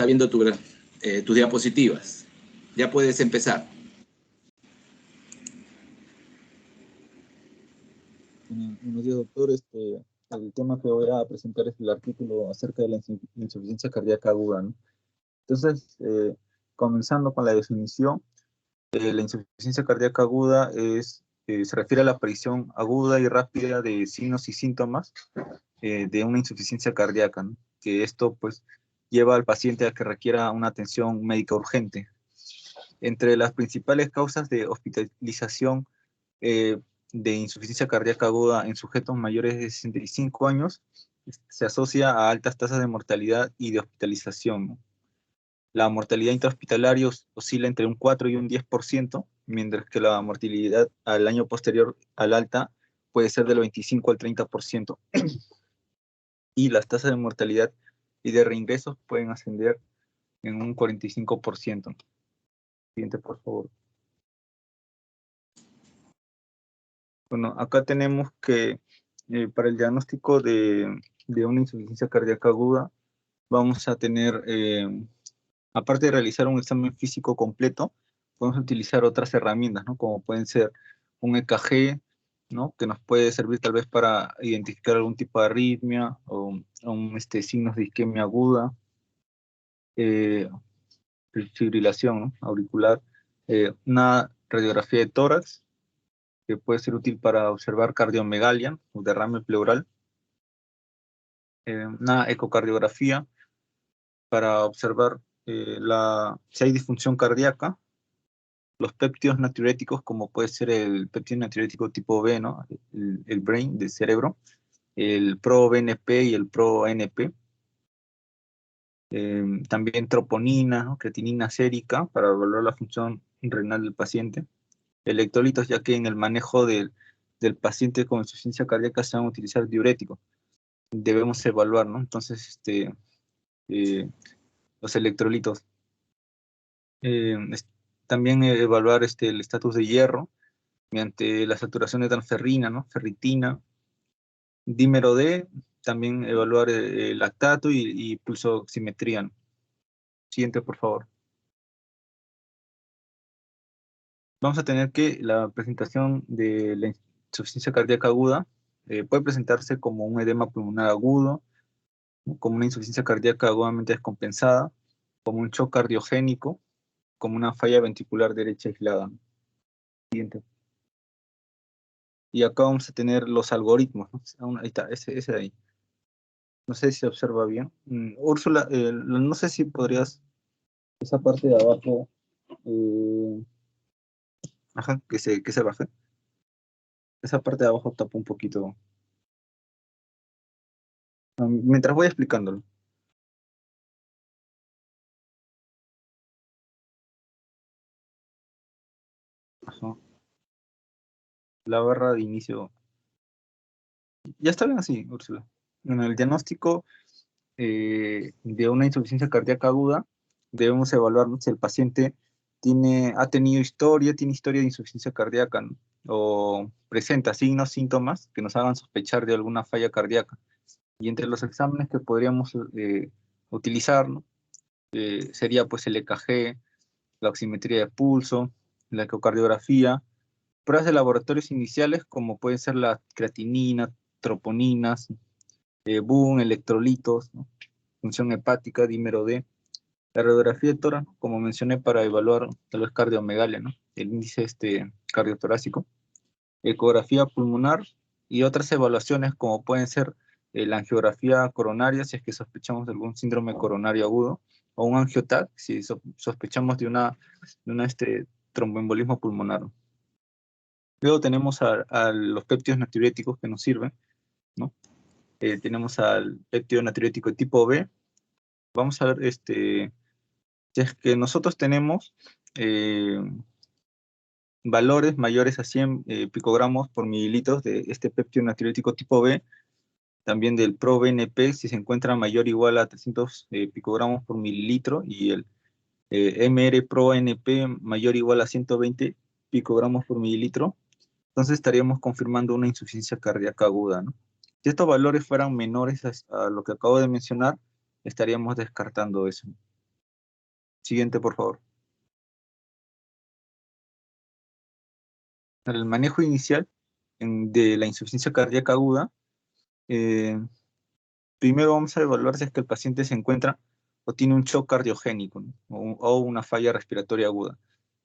viendo tus diapositivas. Ya puedes empezar. Buenos días, doctor. El tema que voy a presentar es el artículo acerca de la insuficiencia cardíaca aguda, ¿no? Entonces, comenzando con la definición, la insuficiencia cardíaca aguda se refiere a la aparición aguda y rápida de signos y síntomas de una insuficiencia cardíaca, ¿no? Que esto, pues, lleva al paciente a que requiera una atención médica urgente. Entre las principales causas de hospitalización de insuficiencia cardíaca aguda en sujetos mayores de 65 años se asocia a altas tasas de mortalidad y de hospitalización, ¿no? La mortalidad intrahospitalaria oscila entre un 4 y un 10%, mientras que la mortalidad al año posterior al alta puede ser del 25 al 30%. Y las tasas de mortalidad y de reingresos pueden ascender en un 45%. Siguiente, por favor. Bueno, acá tenemos que para el diagnóstico de una insuficiencia cardíaca aguda, vamos a tener, aparte de realizar un examen físico completo, podemos utilizar otras herramientas, ¿no? Como pueden ser un EKG, ¿no? Que nos puede servir tal vez para identificar algún tipo de arritmia o signos de isquemia aguda, fibrilación, ¿no? Auricular, una radiografía de tórax, que puede ser útil para observar cardiomegalia o derrame pleural, una ecocardiografía para observar si hay disfunción cardíaca, los péptidos natriuréticos, como puede ser el péptido natriurético tipo B, ¿no? El brain del cerebro, el ProBNP y el ProNP, también troponina, ¿no? Creatinina sérica para evaluar la función renal del paciente, electrolitos, ya que en el manejo del paciente con insuficiencia cardíaca se van a utilizar diuréticos. Debemos evaluar, ¿no? Entonces, los electrolitos. También evaluar el estatus de hierro mediante la saturación de transferrina, ¿no? Ferritina, dímero D, también evaluar el lactato y pulsoximetría, ¿no? Siguiente, por favor. Vamos a tener que la presentación de la insuficiencia cardíaca aguda puede presentarse como un edema pulmonar agudo, ¿no? Como una insuficiencia cardíaca agudamente descompensada, como un shock cardiogénico, como una falla ventricular derecha aislada, ¿no? Siguiente. Y acá vamos a tener los algoritmos, ¿no? Ahí está, ese de ahí. No sé si se observa bien. Úrsula, no sé si podrías, esa parte de abajo, ajá, que se baje. Esa parte de abajo tapa un poquito. Mientras voy explicándolo. Ajá. La barra de inicio. Ya está bien así, Úrsula. En el diagnóstico de una insuficiencia cardíaca aguda, debemos evaluar, ¿no? Si el paciente tiene historia de insuficiencia cardíaca, ¿no? O presenta signos, síntomas que nos hagan sospechar de alguna falla cardíaca. Y entre los exámenes que podríamos utilizar, ¿no? Sería pues el EKG, la oximetría de pulso, la ecocardiografía, pruebas de laboratorios iniciales como pueden ser la creatinina, troponinas, BUN, electrolitos, ¿no? Función hepática, dímero D, la radiografía de tórax, como mencioné, para evaluar tal vez cardiomegalia, ¿no? El índice cardiotorácico, ecografía pulmonar y otras evaluaciones como pueden ser la angiografía coronaria, si es que sospechamos de algún síndrome coronario agudo, o un angioTAC, si sospechamos de una tromboembolismo pulmonar. Luego tenemos a los péptidos natriuréticos que nos sirven, ¿no? Tenemos al péptido natriurético tipo B. Vamos a ver, si es que nosotros tenemos valores mayores a 100 picogramos por mililitros de este péptido natriurético tipo B, también del ProBNP, si se encuentra mayor o igual a 300 picogramos por mililitro, y el MR-ProNP mayor o igual a 120 picogramos por mililitro, entonces estaríamos confirmando una insuficiencia cardíaca aguda, ¿no? Si estos valores fueran menores a lo que acabo de mencionar, estaríamos descartando eso. Siguiente, por favor. Para el manejo inicial de la insuficiencia cardíaca aguda, primero vamos a evaluar si es que el paciente se encuentra o tiene un shock cardiogénico, ¿no? o una falla respiratoria aguda.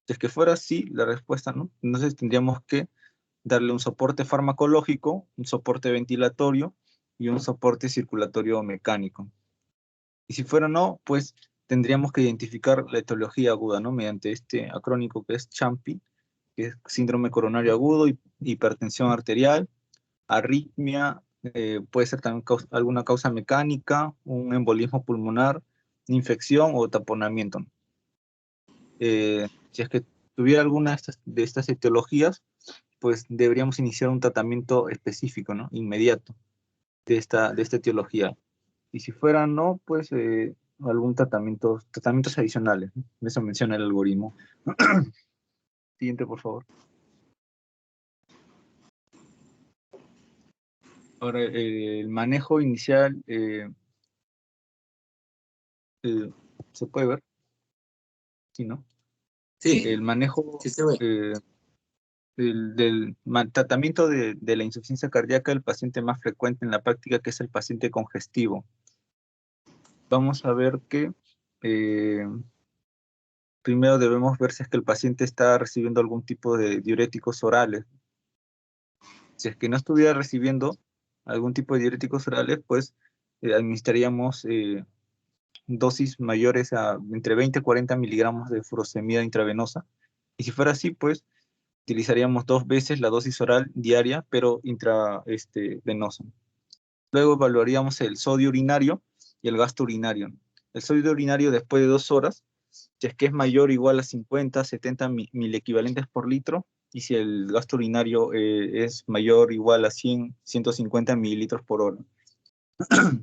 Si es que fuera así, la respuesta, ¿no? Entonces tendríamos que darle un soporte farmacológico, un soporte ventilatorio y un soporte circulatorio mecánico. Y si fuera no, pues tendríamos que identificar la etiología aguda, ¿no? Mediante este acrónico que es CHAMPI, que es síndrome coronario agudo, hipertensión arterial, arritmia, puede ser también alguna causa mecánica, un embolismo pulmonar, infección o taponamiento. Si es que tuviera alguna de estas etiologías, pues deberíamos iniciar un tratamiento específico, ¿no? Inmediato de esta etiología. Y si fuera no, pues algún tratamientos adicionales, ¿no? Eso menciona el algoritmo. Siguiente, por favor. Ahora, el manejo inicial, ¿se puede ver? Sí, ¿no? Sí, El manejo sí se ve. del tratamiento de la insuficiencia cardíaca del paciente más frecuente en la práctica, que es el paciente congestivo. Vamos a ver que primero debemos ver si es que el paciente está recibiendo algún tipo de diuréticos orales. Si es que no estuviera recibiendo algún tipo de diuréticos orales, pues administraríamos dosis mayores a entre 20 y 40 miligramos de furosemida intravenosa. Y si fuera así, pues utilizaríamos 2 veces la dosis oral diaria, pero venosa. Luego evaluaríamos el sodio urinario y el gasto urinario. El sodio urinario después de 2 horas, si es que es mayor o igual a 50, 70 mil equivalentes por litro, y si el gasto urinario es mayor o igual a 100, 150 mililitros por hora.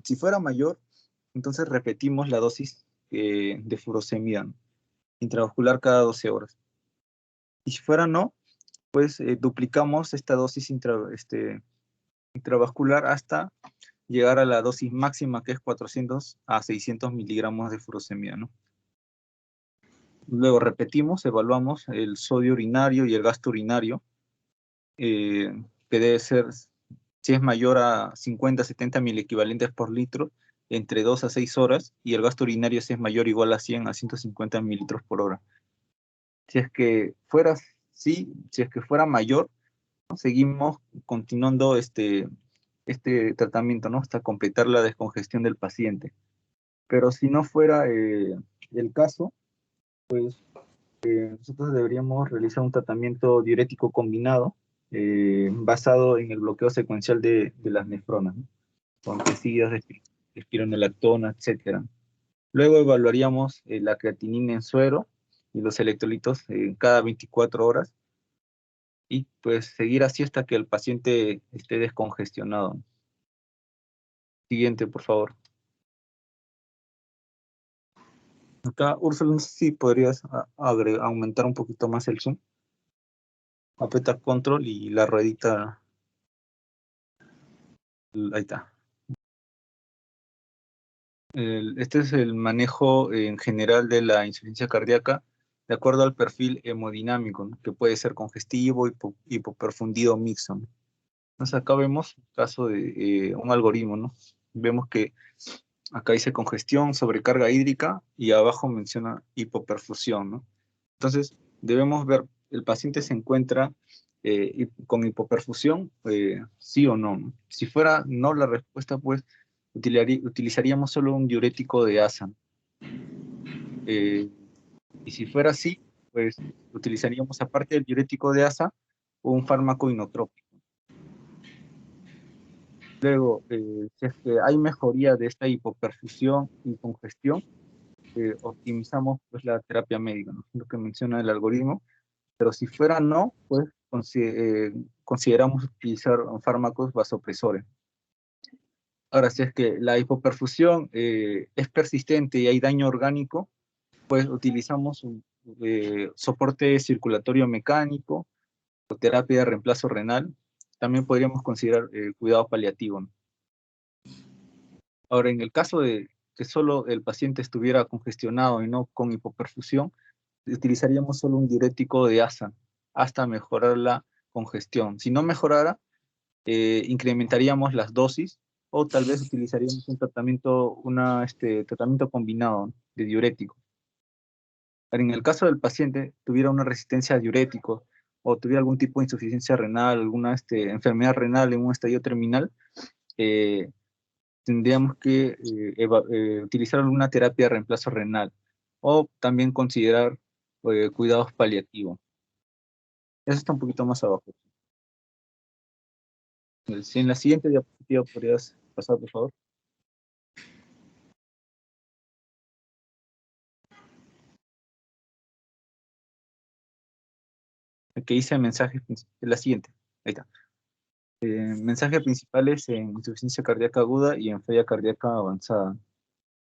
Si fuera mayor, entonces repetimos la dosis de furosemida, ¿no? Intravascular cada 12 horas. Y si fuera no, pues duplicamos esta dosis intravascular hasta llegar a la dosis máxima, que es 400 a 600 miligramos de furosemida, ¿no? Luego repetimos, evaluamos el sodio urinario y el gasto urinario, que debe ser, si es mayor a 50, 70 mil equivalentes por litro, entre 2 a 6 horas, y el gasto urinario si es mayor o igual a 100 a 150 mililitros por hora. Si es que fuera, sí, si es que fuera mayor, ¿no? Seguimos continuando este tratamiento, ¿no? Hasta completar la descongestión del paciente. Pero si no fuera el caso, nosotros deberíamos realizar un tratamiento diurético combinado basado en el bloqueo secuencial de las nefronas, ¿no? Con peptidas de espironolactona, etc. Luego evaluaríamos la creatinina en suero y los electrolitos cada 24 horas y pues seguir así hasta que el paciente esté descongestionado. Siguiente, por favor. Acá, Úrsula, no sé si podrías aumentar un poquito más el zoom. Aprieta control y la ruedita. Ahí está. Este es el manejo en general de la insuficiencia cardíaca de acuerdo al perfil hemodinámico, ¿no? Que puede ser congestivo, hipoperfundido, mixto, ¿no? Entonces acá vemos el caso de un algoritmo, ¿no? Vemos que acá dice congestión, sobrecarga hídrica y abajo menciona hipoperfusión, ¿no? Entonces debemos ver, ¿el paciente se encuentra con hipoperfusión? Sí o no, ¿no? Si fuera no la respuesta, pues utilizaríamos solo un diurético de ASA. Y si fuera así, pues utilizaríamos aparte del diurético de ASA un fármaco inotrópico. Luego, si es que hay mejoría de esta hipoperfusión y congestión, optimizamos pues la terapia médica, ¿no? Lo que menciona el algoritmo. Pero si fuera no, pues consideramos utilizar fármacos vasopresores. Ahora, si es que la hipoperfusión es persistente y hay daño orgánico, pues utilizamos un soporte circulatorio mecánico o terapia de reemplazo renal. También podríamos considerar cuidado paliativo, ¿no? Ahora, en el caso de que solo el paciente estuviera congestionado y no con hipoperfusión, utilizaríamos solo un diurético de ASA hasta mejorar la congestión. Si no mejorara, incrementaríamos las dosis o tal vez utilizaríamos un tratamiento combinado de diuréticos. Pero en el caso del paciente tuviera una resistencia a diuréticos o tuviera algún tipo de insuficiencia renal, alguna enfermedad renal en un estadio terminal, tendríamos que utilizar alguna terapia de reemplazo renal o también considerar cuidados paliativos. Eso está un poquito más abajo. Si en la siguiente diapositiva podrías pasar, por favor. Que dice mensajes, la siguiente, ahí está. Mensajes principales en insuficiencia cardíaca aguda y en falla cardíaca avanzada.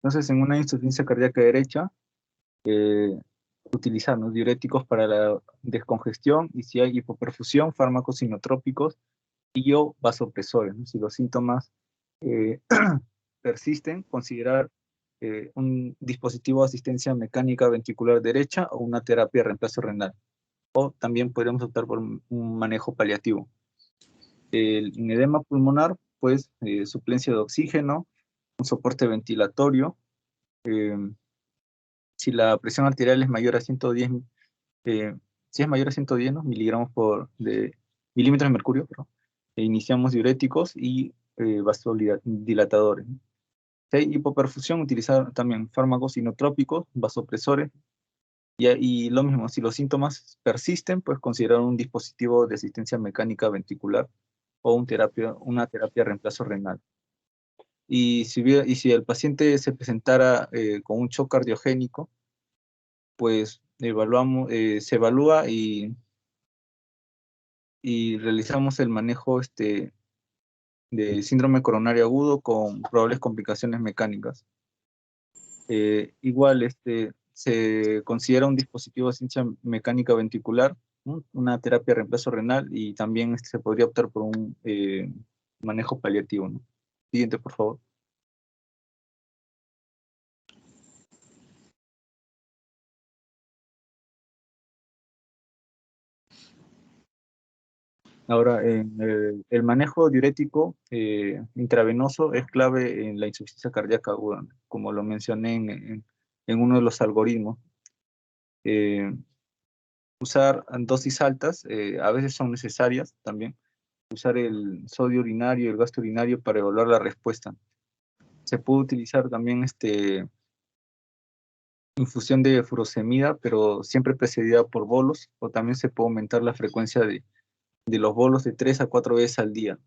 Entonces, en una insuficiencia cardíaca derecha, utilizar, ¿no?, diuréticos para la descongestión, y si hay hipoperfusión, fármacos inotrópicos y o vasopresores, ¿no? Si los síntomas persisten, considerar un dispositivo de asistencia mecánica ventricular derecha o una terapia de reemplazo renal. O también podríamos optar por un manejo paliativo. En edema pulmonar, pues, suplencia de oxígeno, un soporte ventilatorio. Si la presión arterial es mayor a 110, si es mayor a 110, ¿no?, milímetros de mercurio, perdón, iniciamos diuréticos y vasodilatadores. Si hay hipoperfusión, utilizar también fármacos inotrópicos, vasopresores, y lo mismo, si los síntomas persisten, pues considerar un dispositivo de asistencia mecánica ventricular o una terapia de reemplazo renal. Y si el paciente se presentara con un shock cardiogénico, pues se evalúa y realizamos el manejo de síndrome coronario agudo con probables complicaciones mecánicas. Igual se considera un dispositivo de asistencia mecánica ventricular, ¿no?, una terapia de reemplazo renal, y también se podría optar por un manejo paliativo, ¿no? Siguiente, por favor. Ahora, el manejo diurético intravenoso es clave en la insuficiencia cardíaca aguda, como lo mencioné en uno de los algoritmos. Usar dosis altas a veces son necesarias también. Usar el sodio urinario y el gasto urinario para evaluar la respuesta. Se puede utilizar también infusión de furosemida, pero siempre precedida por bolos, o también se puede aumentar la frecuencia de los bolos de 3 a 4 veces al día.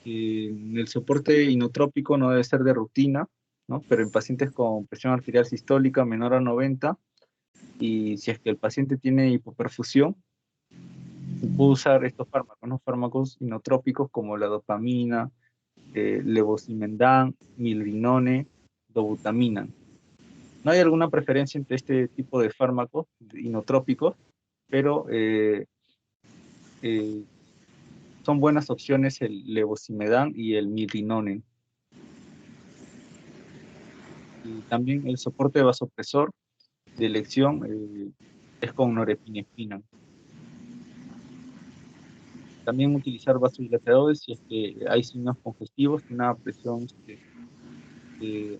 El soporte inotrópico no debe ser de rutina, ¿no?, pero en pacientes con presión arterial sistólica menor a 90, y si es que el paciente tiene hipoperfusión, se puede usar estos fármacos, ¿no?, fármacos inotrópicos como la dopamina, levosimendan, milrinone, dobutamina. No hay alguna preferencia entre este tipo de fármacos inotrópicos, pero son buenas opciones el levosimendan y el milrinone. Y también el soporte vasopresor de elección es con norepinefrina. También utilizar vasodilatadores si es que hay signos congestivos y una presión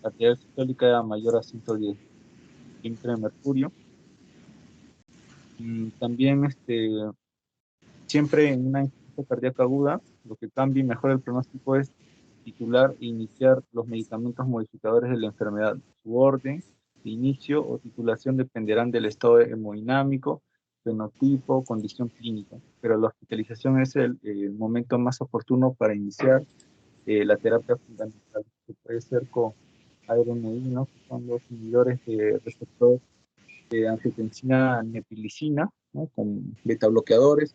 arterial sistólica mayor a 110 milímetros de mercurio. También siempre en una insuficiencia cardíaca aguda, lo que cambia y mejora el pronóstico es titular e iniciar los medicamentos modificadores de la enfermedad. Su orden de inicio o titulación dependerán del estado hemodinámico, fenotipo, condición clínica, pero la hospitalización es el momento más oportuno para iniciar la terapia fundamental, que puede ser con ARNI, ¿no?, que son los inhibidores de receptor de angiotensina neprilicina, ¿no?, con beta bloqueadores,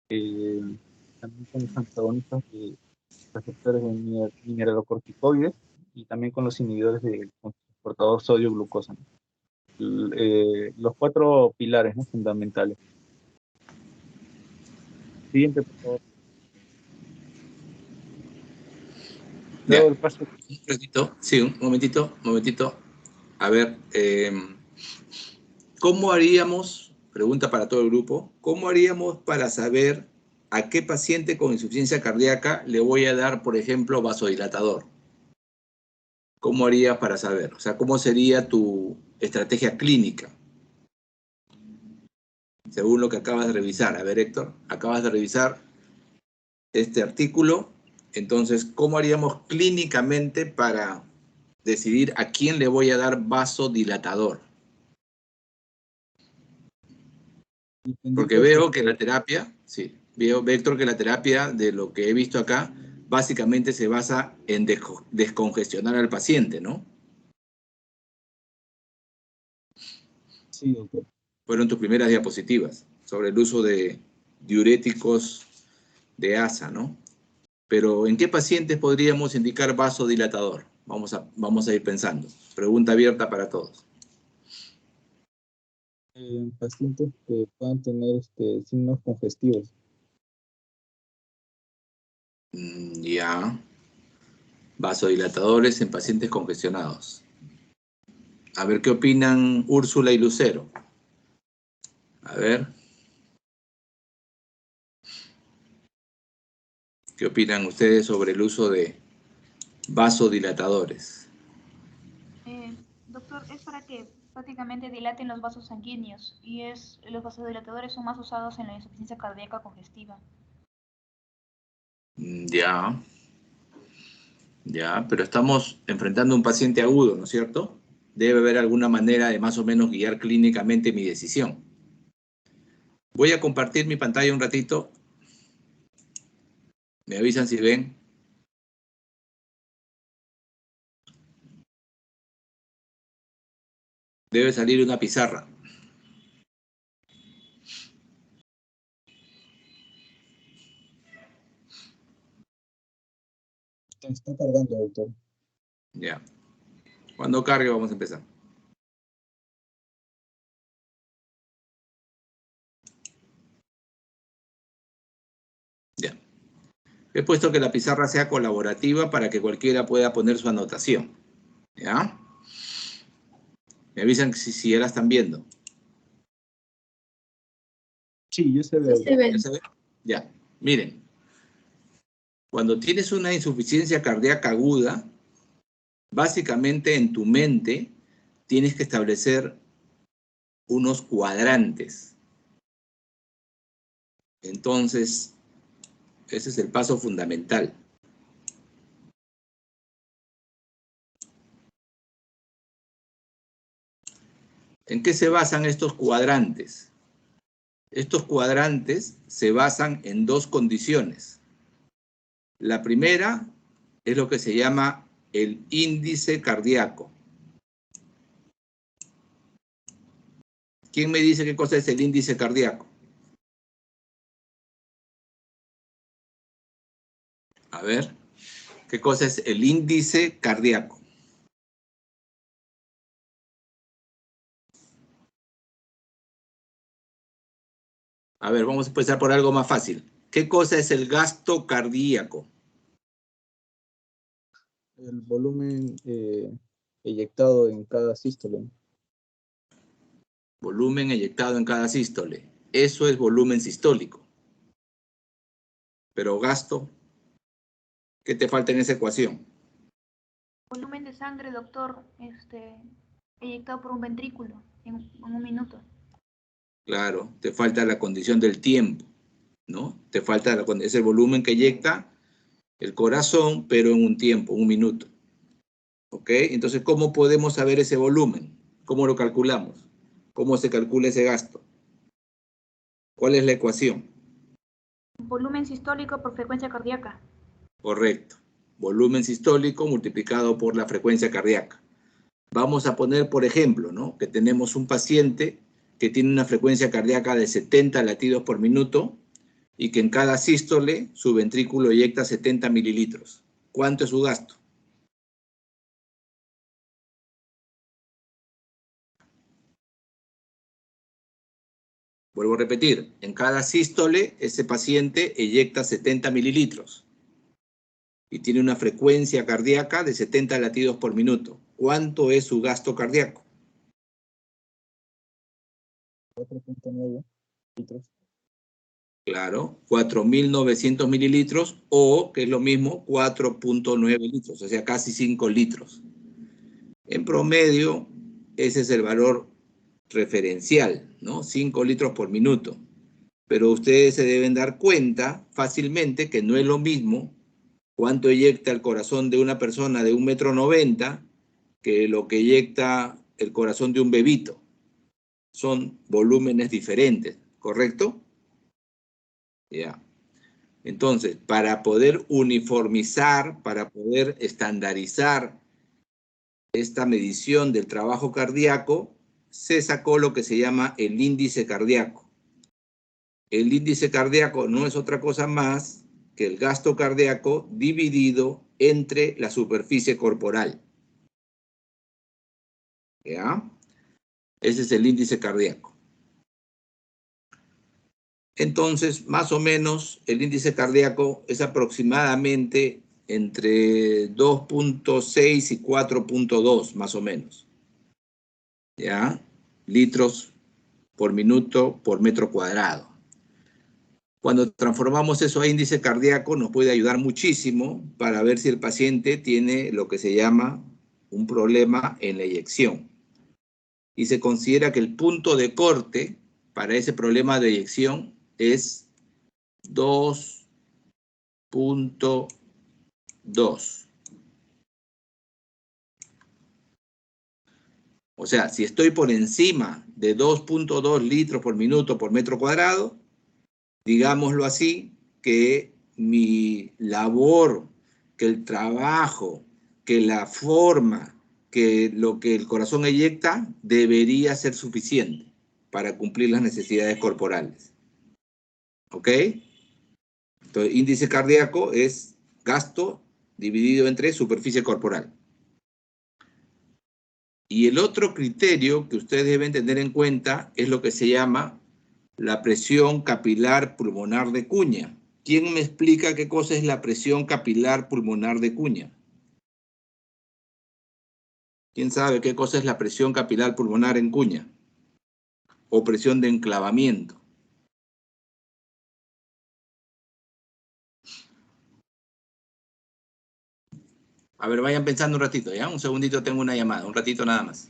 también con los antagonistas de receptores de mineralocorticoides, y también con los inhibidores del transportador sodio-glucosa, ¿no? los 4 pilares, ¿no?, fundamentales. Siguiente, por favor. Luego Ya, el paso. un ratito, sí, un momentito. A ver, ¿cómo haríamos, pregunta para todo el grupo, cómo haríamos para saber a qué paciente con insuficiencia cardíaca le voy a dar, por ejemplo, vasodilatador? ¿Cómo harías para saber? O sea, ¿cómo sería tu estrategia clínica? Según lo que acabas de revisar. A ver, Héctor, acabas de revisar este artículo. Entonces, ¿cómo haríamos clínicamente para decidir a quién le voy a dar vasodilatador? Porque Dependiendo si veo que la terapia, sí, veo, Héctor, que la terapia, de lo que he visto acá, básicamente se basa en descongestionar al paciente, ¿no? sí, doctor. Fueron tus primeras diapositivas sobre el uso de diuréticos de ASA, ¿no? Pero ¿en qué pacientes podríamos indicar vasodilatador? Vamos a ir pensando. Pregunta abierta para todos. Pacientes que puedan tener signos congestivos. Ya. Vasodilatadores en pacientes congestionados. A ver qué opinan Úrsula y Lucero. A ver, ¿qué opinan ustedes sobre el uso de vasodilatadores? Doctor, es para que prácticamente dilaten los vasos sanguíneos y los vasodilatadores son más usados en la insuficiencia cardíaca congestiva. Ya, pero estamos enfrentando a un paciente agudo, ¿no es cierto? Debe haber alguna manera de más o menos guiar clínicamente mi decisión. Voy a compartir mi pantalla un ratito. Me avisan si ven. Debe salir una pizarra. Está cargando, doctor. Ya. Cuando cargue vamos a empezar. Ya. He puesto que la pizarra sea colaborativa para que cualquiera pueda poner su anotación. ¿Ya? Me avisan si ya la están viendo. Sí, yo sé Sí ver. se ve. ¿Ya se ve? Ya. Miren. Cuando tienes una insuficiencia cardíaca aguda, básicamente en tu mente tienes que establecer unos cuadrantes. Entonces, ese es el paso fundamental. ¿En qué se basan estos cuadrantes? Estos cuadrantes se basan en 2 condiciones. La primera es lo que se llama el índice cardíaco. ¿Quién me dice qué cosa es el índice cardíaco? A ver, ¿qué cosa es el índice cardíaco? A ver, vamos a empezar por algo más fácil. ¿Qué cosa es el gasto cardíaco? El volumen eyectado en cada sístole. Volumen eyectado en cada sístole. Eso es volumen sistólico. Pero gasto, ¿qué te falta en esa ecuación? Volumen de sangre, doctor, eyectado por un ventrículo en un minuto. Claro, te falta la condición del tiempo, ¿no? Te falta es el volumen que eyecta el corazón, pero en un tiempo, un minuto. ¿Ok? Entonces, ¿cómo podemos saber ese volumen? ¿Cómo lo calculamos? ¿Cómo se calcula ese gasto? ¿Cuál es la ecuación? Volumen sistólico por frecuencia cardíaca. Correcto. Volumen sistólico multiplicado por la frecuencia cardíaca. Vamos a poner, por ejemplo, ¿no?, que tenemos un paciente que tiene una frecuencia cardíaca de 70 latidos por minuto y que en cada sístole su ventrículo eyecta 70 mililitros. ¿Cuánto es su gasto? Vuelvo a repetir, en cada sístole, ese paciente eyecta 70 mililitros y tiene una frecuencia cardíaca de 70 latidos por minuto. ¿Cuánto es su gasto cardíaco? 4.9 litros. Claro, 4.900 mililitros o, que es lo mismo, 4.9 litros, o sea, casi 5 litros. En promedio, ese es el valor referencial, ¿no? 5 litros por minuto. Pero ustedes se deben dar cuenta fácilmente que no es lo mismo cuánto eyecta el corazón de una persona de 1,90 m que lo que eyecta el corazón de un bebito. Son volúmenes diferentes, ¿correcto? Ya. Entonces, para poder uniformizar, para poder estandarizar esta medición del trabajo cardíaco, se sacó lo que se llama el índice cardíaco. El índice cardíaco no es otra cosa más que el gasto cardíaco dividido entre la superficie corporal. ¿Ya? Ese es el índice cardíaco. Entonces, más o menos, el índice cardíaco es aproximadamente entre 2.6 y 4.2, más o menos. ¿Ya? Litros por minuto por metro cuadrado. Cuando transformamos eso a índice cardíaco, nos puede ayudar muchísimo para ver si el paciente tiene lo que se llama un problema en la eyección. Y se considera que el punto de corte para ese problema de eyección es 2.2. O sea, si estoy por encima de 2.2 litros por minuto por metro cuadrado, digámoslo así, que mi labor, que el trabajo, que la forma, que lo que el corazón eyecta debería ser suficiente para cumplir las necesidades corporales. ¿Ok? Entonces, índice cardíaco es gasto dividido entre superficie corporal. Y el otro criterio que ustedes deben tener en cuenta es lo que se llama la presión capilar pulmonar de cuña. ¿Quién me explica qué cosa es la presión capilar pulmonar de cuña? ¿Quién sabe qué cosa es la presión capilar pulmonar en cuña? O presión de enclavamiento. A ver, vayan pensando un ratito, ¿ya? Un segundito, tengo una llamada, un ratito nada más.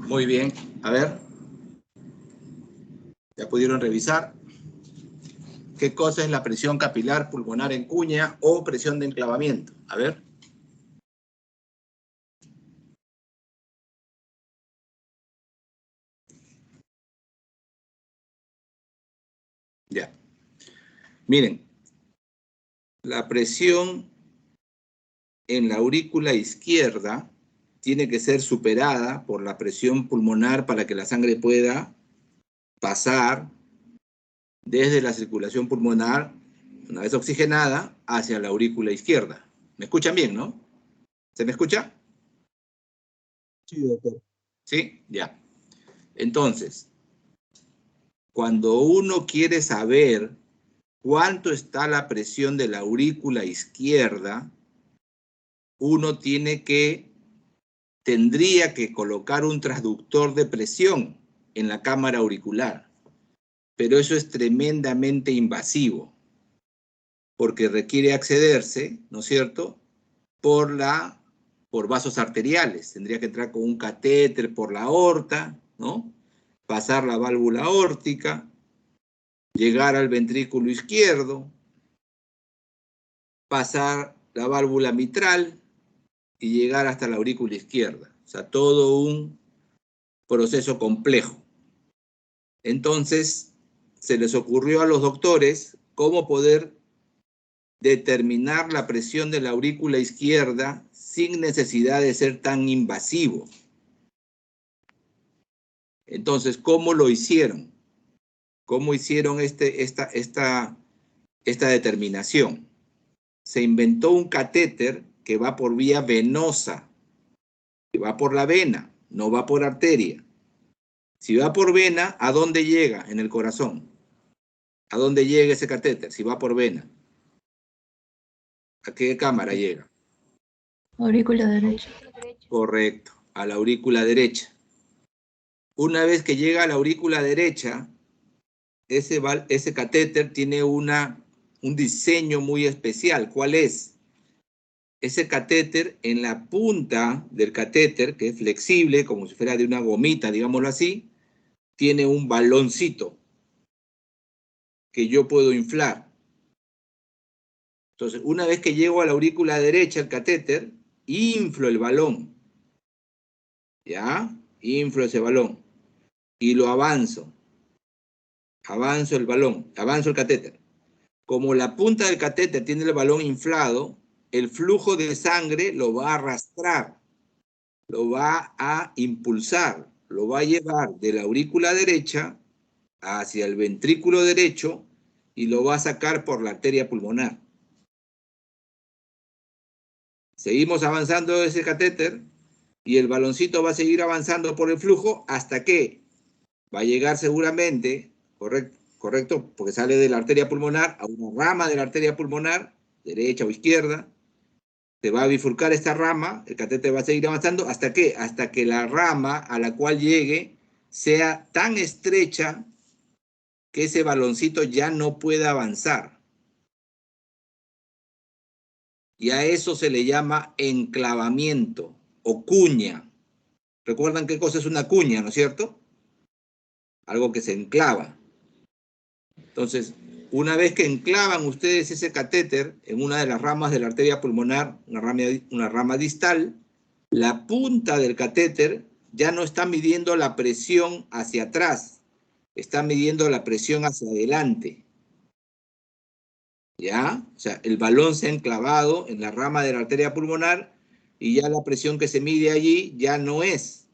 Muy bien, a ver. ¿Ya pudieron revisar? ¿Qué cosa es la presión capilar pulmonar en cuña o presión de enclavamiento? A ver. Ya. Miren, la presión en la aurícula izquierda tiene que ser superada por la presión pulmonar para que la sangre pueda pasar desde la circulación pulmonar, una vez oxigenada, hacia la aurícula izquierda. ¿Me escuchan bien, no? ¿Se me escucha? Sí, doctor. ¿Sí? Ya. Entonces, cuando uno quiere saber cuánto está la presión de la aurícula izquierda, uno tendría que colocar un transductor de presión en la cámara auricular. Pero eso es tremendamente invasivo, porque requiere accederse, ¿no es cierto?, por vasos arteriales. Tendría que entrar con un catéter por la aorta, ¿no? Pasar la válvula aórtica, llegar al ventrículo izquierdo, pasar la válvula mitral y llegar hasta la aurícula izquierda. O sea, todo un proceso complejo. Entonces, se les ocurrió a los doctores cómo poder determinar la presión de la aurícula izquierda sin necesidad de ser tan invasivo. Entonces, ¿cómo lo hicieron? ¿Cómo hicieron esta determinación? Se inventó un catéter que va por vía venosa, que va por la vena, no va por arteria. Si va por vena, ¿a dónde llega? En el corazón. ¿A dónde llega ese catéter? Si va por vena. ¿A qué cámara llega? Aurícula derecha. Correcto, a la aurícula derecha. Una vez que llega a la aurícula derecha, ese catéter tiene un diseño muy especial. ¿Cuál es? Ese catéter, en la punta del catéter, que es flexible, como si fuera de una gomita, digámoslo así, tiene un baloncito que yo puedo inflar. Entonces, una vez que llego a la aurícula derecha, el catéter, inflo el balón. ¿Ya? Inflo ese balón. Y lo avanzo. Avanzo el balón, avanzo el catéter. Como la punta del catéter tiene el balón inflado, el flujo de sangre lo va a arrastrar, lo va a impulsar, lo va a llevar de la aurícula derecha hacia el ventrículo derecho y lo va a sacar por la arteria pulmonar. Seguimos avanzando ese catéter y el baloncito va a seguir avanzando por el flujo hasta que va a llegar seguramente, correcto, porque sale de la arteria pulmonar a una rama de la arteria pulmonar, derecha o izquierda, se va a bifurcar esta rama, el catéter va a seguir avanzando, ¿hasta qué? Hasta que la rama a la cual llegue sea tan estrecha que ese baloncito ya no pueda avanzar. Y a eso se le llama enclavamiento o cuña. ¿Recuerdan qué cosa es una cuña, no es cierto? Algo que se enclava. Entonces, una vez que enclavan ustedes ese catéter en una de las ramas de la arteria pulmonar, una rama distal, la punta del catéter ya no está midiendo la presión hacia atrás, está midiendo la presión hacia adelante. ¿Ya? O sea, el balón se ha enclavado en la rama de la arteria pulmonar y ya la presión que se mide allí ya no es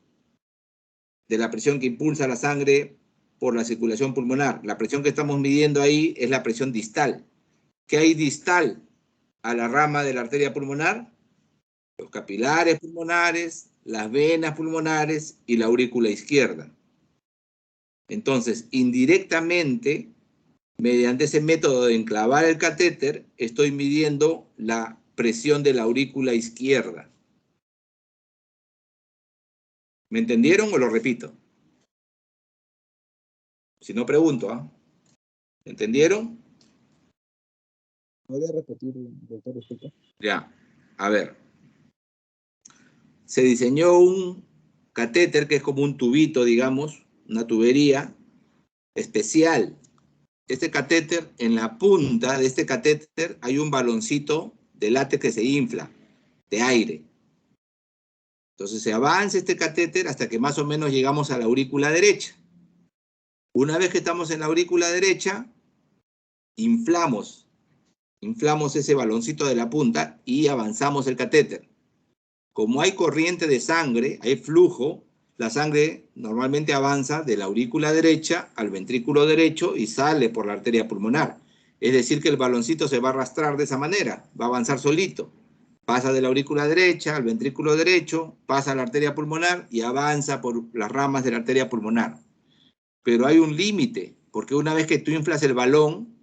de la presión que impulsa la sangre por la circulación pulmonar. La presión que estamos midiendo ahí es la presión distal. ¿Qué hay distal a la rama de la arteria pulmonar? Los capilares pulmonares, las venas pulmonares y la aurícula izquierda. Entonces, indirectamente, mediante ese método de enclavar el catéter, estoy midiendo la presión de la aurícula izquierda. ¿Me entendieron o lo repito? Si no, pregunto, ¿ah? ¿Entendieron? ¿Podría repetir, doctor, disculpa? Ya, a ver. Se diseñó un catéter que es como un tubito, digamos, una tubería especial. Este catéter, en la punta de este catéter hay un baloncito de látex que se infla, de aire. Entonces se avanza este catéter hasta que más o menos llegamos a la aurícula derecha. Una vez que estamos en la aurícula derecha, inflamos ese baloncito de la punta y avanzamos el catéter. Como hay corriente de sangre, hay flujo, la sangre normalmente avanza de la aurícula derecha al ventrículo derecho y sale por la arteria pulmonar. Es decir, que el baloncito se va a arrastrar de esa manera, va a avanzar solito. Pasa de la aurícula derecha al ventrículo derecho, pasa a la arteria pulmonar y avanza por las ramas de la arteria pulmonar. Pero hay un límite, porque una vez que tú inflas el balón,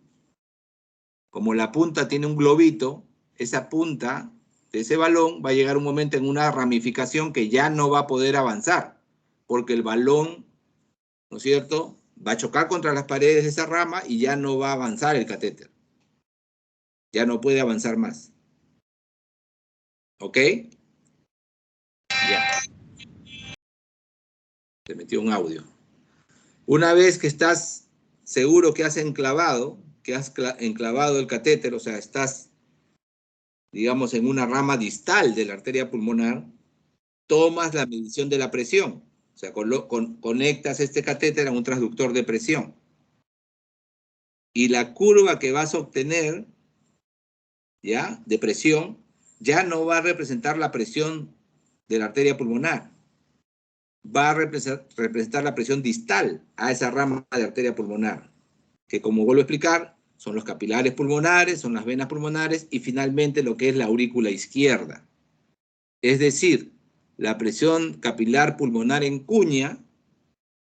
como la punta tiene un globito, esa punta de ese balón va a llegar un momento en una ramificación que ya no va a poder avanzar, porque el balón, ¿no es cierto?, va a chocar contra las paredes de esa rama y ya no va a avanzar el catéter. Ya no puede avanzar más. ¿Ok? Ya. Te metió un audio. Una vez que estás seguro que has enclavado el catéter, o sea, estás, digamos, en una rama distal de la arteria pulmonar, tomas la medición de la presión. O sea, conectas este catéter a un transductor de presión. Y la curva que vas a obtener, ¿ya?, de presión, ya no va a representar la presión de la arteria pulmonar. Va a representar la presión distal a esa rama de arteria pulmonar, que, como vuelvo a explicar, son los capilares pulmonares, son las venas pulmonares y finalmente lo que es la aurícula izquierda. Es decir, la presión capilar pulmonar en cuña,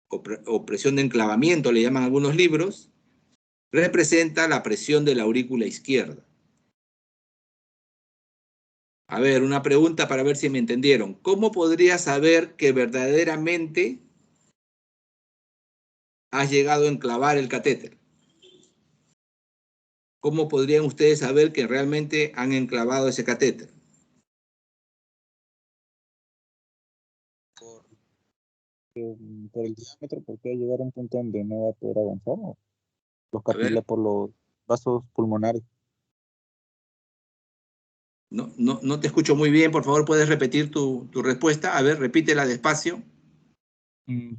o presión de enclavamiento le llaman algunos libros, representa la presión de la aurícula izquierda. A ver, una pregunta para ver si me entendieron. ¿Cómo podría saber que verdaderamente has llegado a enclavar el catéter? ¿Cómo podrían ustedes saber que realmente han enclavado ese catéter? Por el diámetro, porque va a llegar a un punto donde no va a poder avanzar, ¿no? Los A ver. capilares por los vasos pulmonares. No te escucho muy bien, por favor, ¿puedes repetir tu respuesta? A ver, repítela despacio.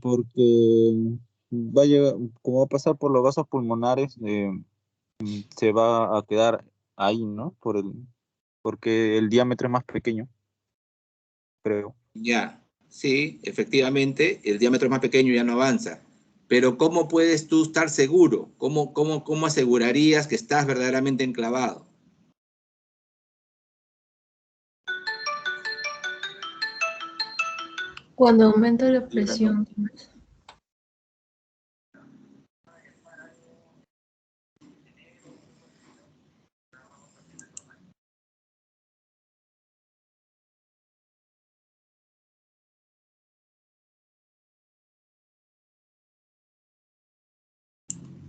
Porque va a llegar, como va a pasar por los vasos pulmonares, se va a quedar ahí, ¿no? Porque el diámetro es más pequeño, creo. Ya, sí, efectivamente, el diámetro es más pequeño y ya no avanza. Pero ¿cómo puedes tú estar seguro? ¿Cómo asegurarías que estás verdaderamente enclavado? Cuando aumenta la presión.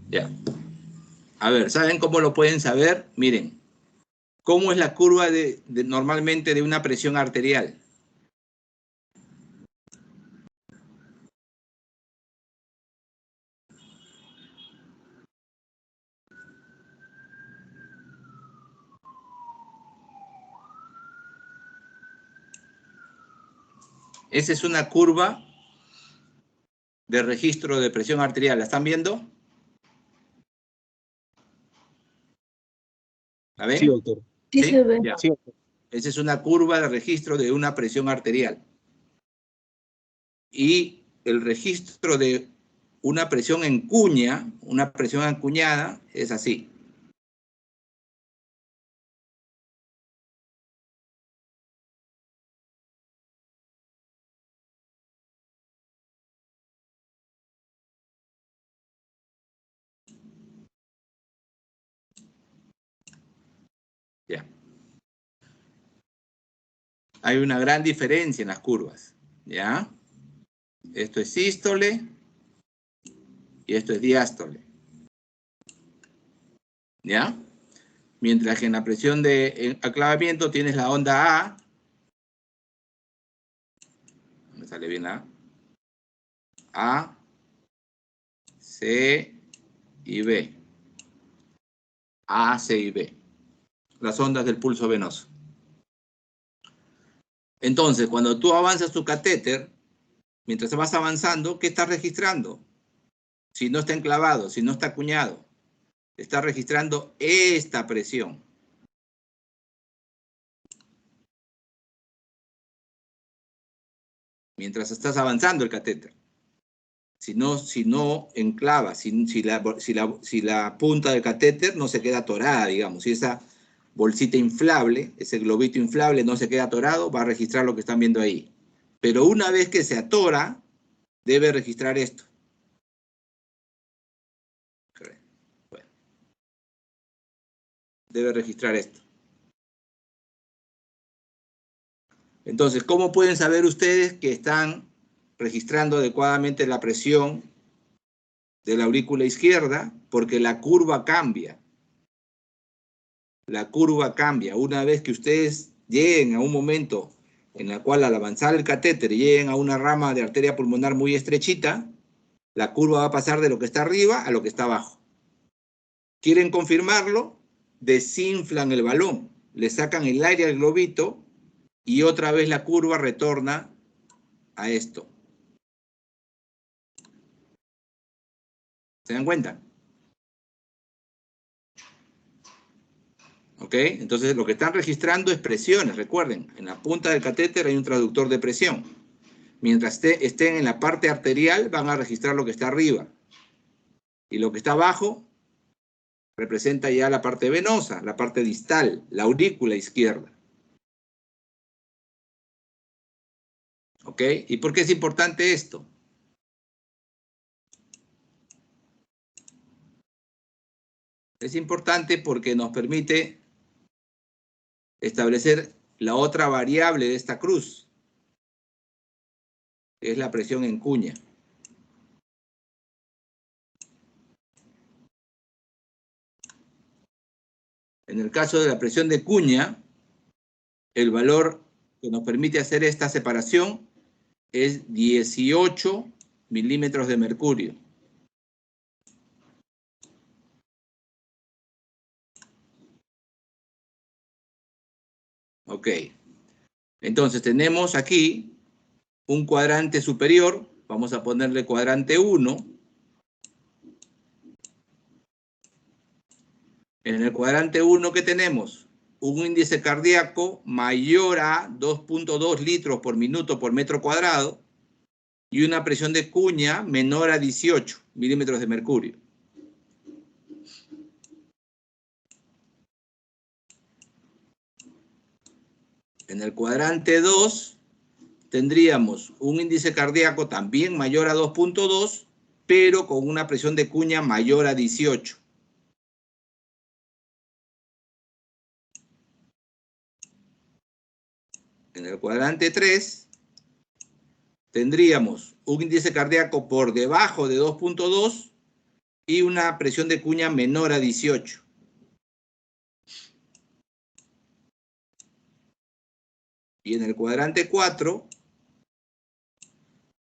Ya. A ver, ¿saben cómo lo pueden saber? Miren, ¿cómo es la curva normalmente de una presión arterial? Esa es una curva de registro de presión arterial. ¿La están viendo? ¿La ven? Sí, doctor. Sí se ve. Ya. Sí, doctor. Esa es una curva de registro de una presión arterial. Y el registro de una presión en cuña, una presión encuñada, es así. Ya. Hay una gran diferencia en las curvas, ¿ya? Esto es sístole y esto es diástole, ¿ya? Mientras que en la presión de aclavamiento tienes la onda A, me sale bien la A, C y B. A, C y B. Las ondas del pulso venoso. Entonces, cuando tú avanzas tu catéter, mientras vas avanzando, ¿qué estás registrando? Si no está enclavado, si no está acuñado, está registrando esta presión. Mientras estás avanzando el catéter. Si no enclava, si la punta del catéter no se queda atorada, digamos, si esa bolsita inflable, ese globito inflable no se queda atorado, va a registrar lo que están viendo ahí. Pero una vez que se atora, debe registrar esto. Bueno, debe registrar esto. Entonces, ¿cómo pueden saber ustedes que están registrando adecuadamente la presión de la aurícula izquierda? Porque la curva cambia. La curva cambia. Una vez que ustedes lleguen a un momento en el cual al avanzar el catéter lleguen a una rama de arteria pulmonar muy estrechita, la curva va a pasar de lo que está arriba a lo que está abajo. ¿Quieren confirmarlo? Desinflan el balón, le sacan el aire al globito y otra vez la curva retorna a esto. ¿Se dan cuenta? ¿Ok? Entonces lo que están registrando es presiones, recuerden, en la punta del catéter hay un traductor de presión. Mientras estén en la parte arterial van a registrar lo que está arriba. Y lo que está abajo representa ya la parte venosa, la parte distal, la aurícula izquierda. ¿Ok? ¿Y por qué es importante esto? Es importante porque nos permite establecer la otra variable de esta cruz, que es la presión en cuña. En el caso de la presión de cuña, el valor que nos permite hacer esta separación es 18 milímetros de mercurio. Ok. Entonces tenemos aquí un cuadrante superior. Vamos a ponerle cuadrante 1. En el cuadrante 1, ¿qué tenemos? Un índice cardíaco mayor a 2.2 litros por minuto por metro cuadrado y una presión de cuña menor a 18 milímetros de mercurio. En el cuadrante 2 tendríamos un índice cardíaco también mayor a 2.2, pero con una presión de cuña mayor a 18. En el cuadrante 3 tendríamos un índice cardíaco por debajo de 2.2 y una presión de cuña menor a 18. Y en el cuadrante 4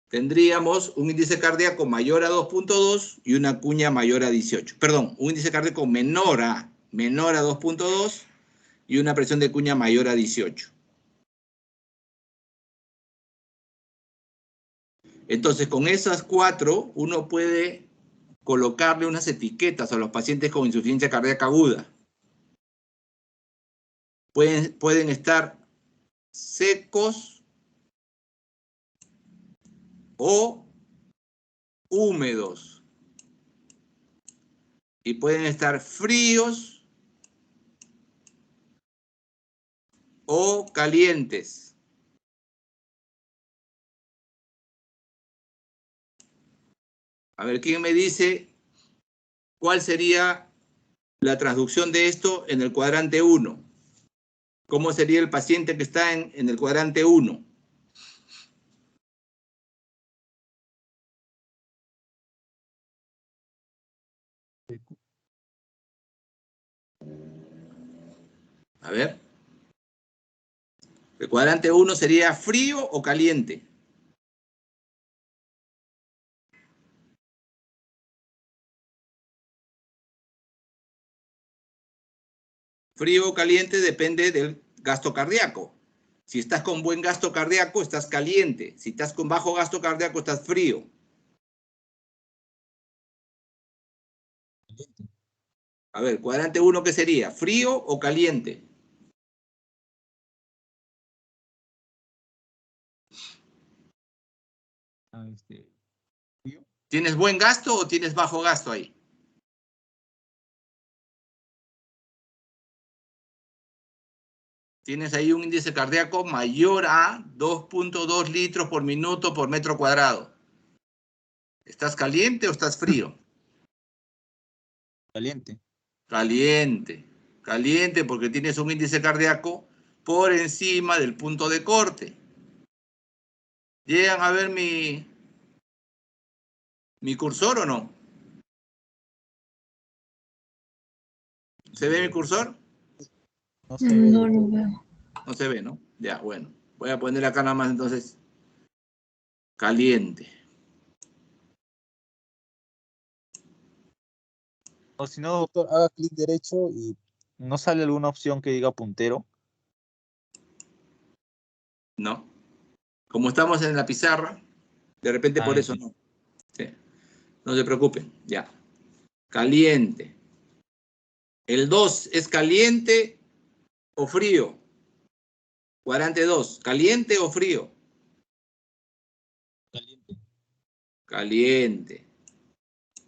tendríamos un índice cardíaco mayor a 2.2 y una cuña mayor a 18. Perdón, un índice cardíaco menor a 2.2 y una presión de cuña mayor a 18. Entonces, con esas 4, uno puede colocarle unas etiquetas a los pacientes con insuficiencia cardíaca aguda. Pueden estar secos o húmedos. Y pueden estar fríos o calientes. A ver, ¿quién me dice cuál sería la traducción de esto en el cuadrante 1? ¿Cómo sería el paciente que está en el cuadrante 1? A ver. El cuadrante 1 sería frío o caliente. Frío o caliente depende del gasto cardíaco. Si estás con buen gasto cardíaco, estás caliente. Si estás con bajo gasto cardíaco, estás frío. A ver, cuadrante 1, ¿qué sería? ¿Frío o caliente? ¿Tienes buen gasto o tienes bajo gasto ahí? Tienes ahí un índice cardíaco mayor a 2.2 litros por minuto por metro cuadrado. ¿Estás caliente o estás frío? Caliente. Caliente. Caliente porque tienes un índice cardíaco por encima del punto de corte. ¿Llegan a ver mi cursor o no? ¿Se ve mi cursor? No se ve. No lo veo. No se ve, ¿no? Ya, bueno. Voy a poner acá nada más entonces. Caliente. O si no, doctor, haga clic derecho y no sale alguna opción que diga puntero. ¿No? Como estamos en la pizarra, de repente por eso no. Sí. No se preocupen, ya. Caliente. El 2 es caliente o frío. Cuadrante 2, ¿caliente o frío? Caliente. Caliente.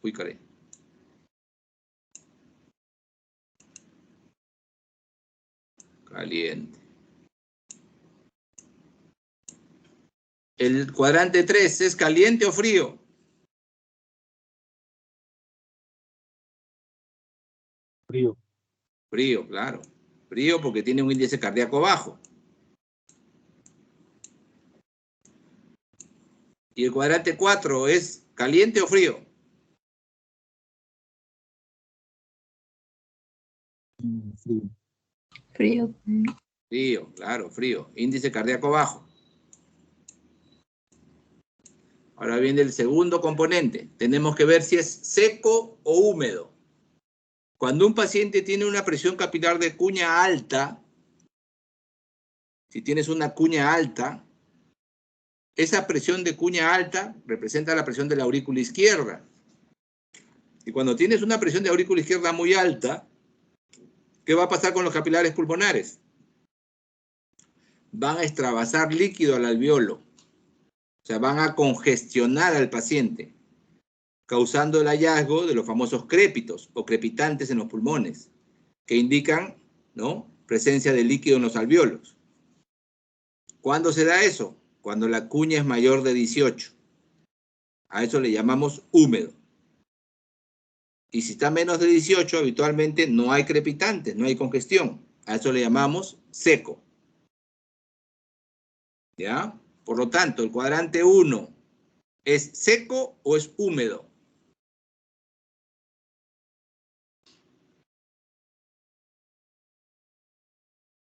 Uy, caray. Caliente. El cuadrante 3 es caliente o frío. Frío. Frío, claro. Frío porque tiene un índice cardíaco bajo. Y el cuadrante 4 es caliente o frío. Frío. Frío. Frío, claro, frío. Índice cardíaco bajo. Ahora viene el segundo componente. Tenemos que ver si es seco o húmedo. Cuando un paciente tiene una presión capilar de cuña alta, si tienes una cuña alta, esa presión de cuña alta representa la presión de la aurícula izquierda. Y cuando tienes una presión de aurícula izquierda muy alta, ¿qué va a pasar con los capilares pulmonares? Van a extravasar líquido al alveolo. O sea, van a congestionar al paciente, causando el hallazgo de los famosos crépitos o crepitantes en los pulmones, que indican, ¿no?, presencia de líquido en los alveolos. ¿Cuándo se da eso? Cuando la cuña es mayor de 18. A eso le llamamos húmedo. Y si está menos de 18, habitualmente no hay crepitantes, no hay congestión. A eso le llamamos seco. ¿Ya? Por lo tanto, el cuadrante 1 ¿es seco o es húmedo?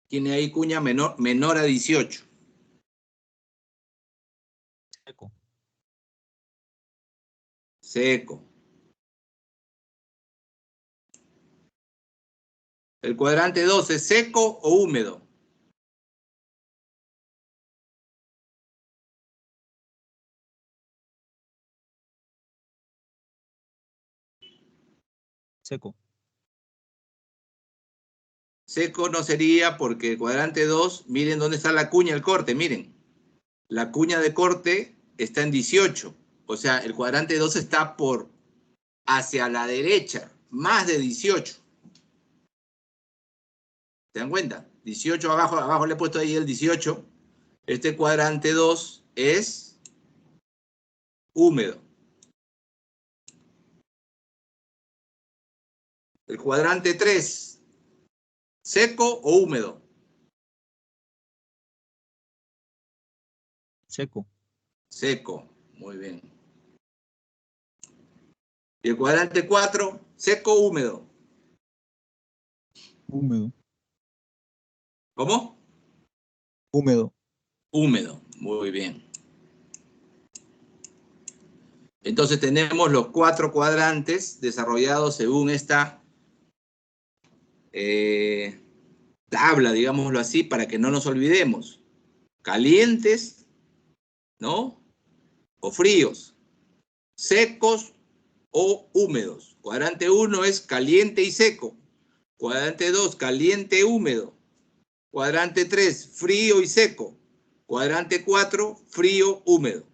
Tiene ahí cuña menor a 18. Seco. Seco. ¿El cuadrante 2 es seco o húmedo? Seco. Seco no sería porque el cuadrante 2, miren dónde está la cuña del corte, miren. La cuña de corte está en 18. O sea, el cuadrante 2 está hacia la derecha, más de 18. ¿Se dan cuenta? 18 abajo le he puesto ahí el 18. Este cuadrante 2 es húmedo. El cuadrante 3, ¿seco o húmedo? Seco. Seco, muy bien. Y el cuadrante 4, ¿seco o húmedo? Húmedo. ¿Cómo? Húmedo. Húmedo, muy bien. Entonces tenemos los 4 cuadrantes desarrollados según esta tabla, digámoslo así, para que no nos olvidemos. Calientes, ¿no? O fríos. Secos o húmedos. Cuadrante 1 es caliente y seco. Cuadrante 2, caliente húmedo. Cuadrante 3, frío y seco. Cuadrante 4, frío húmedo.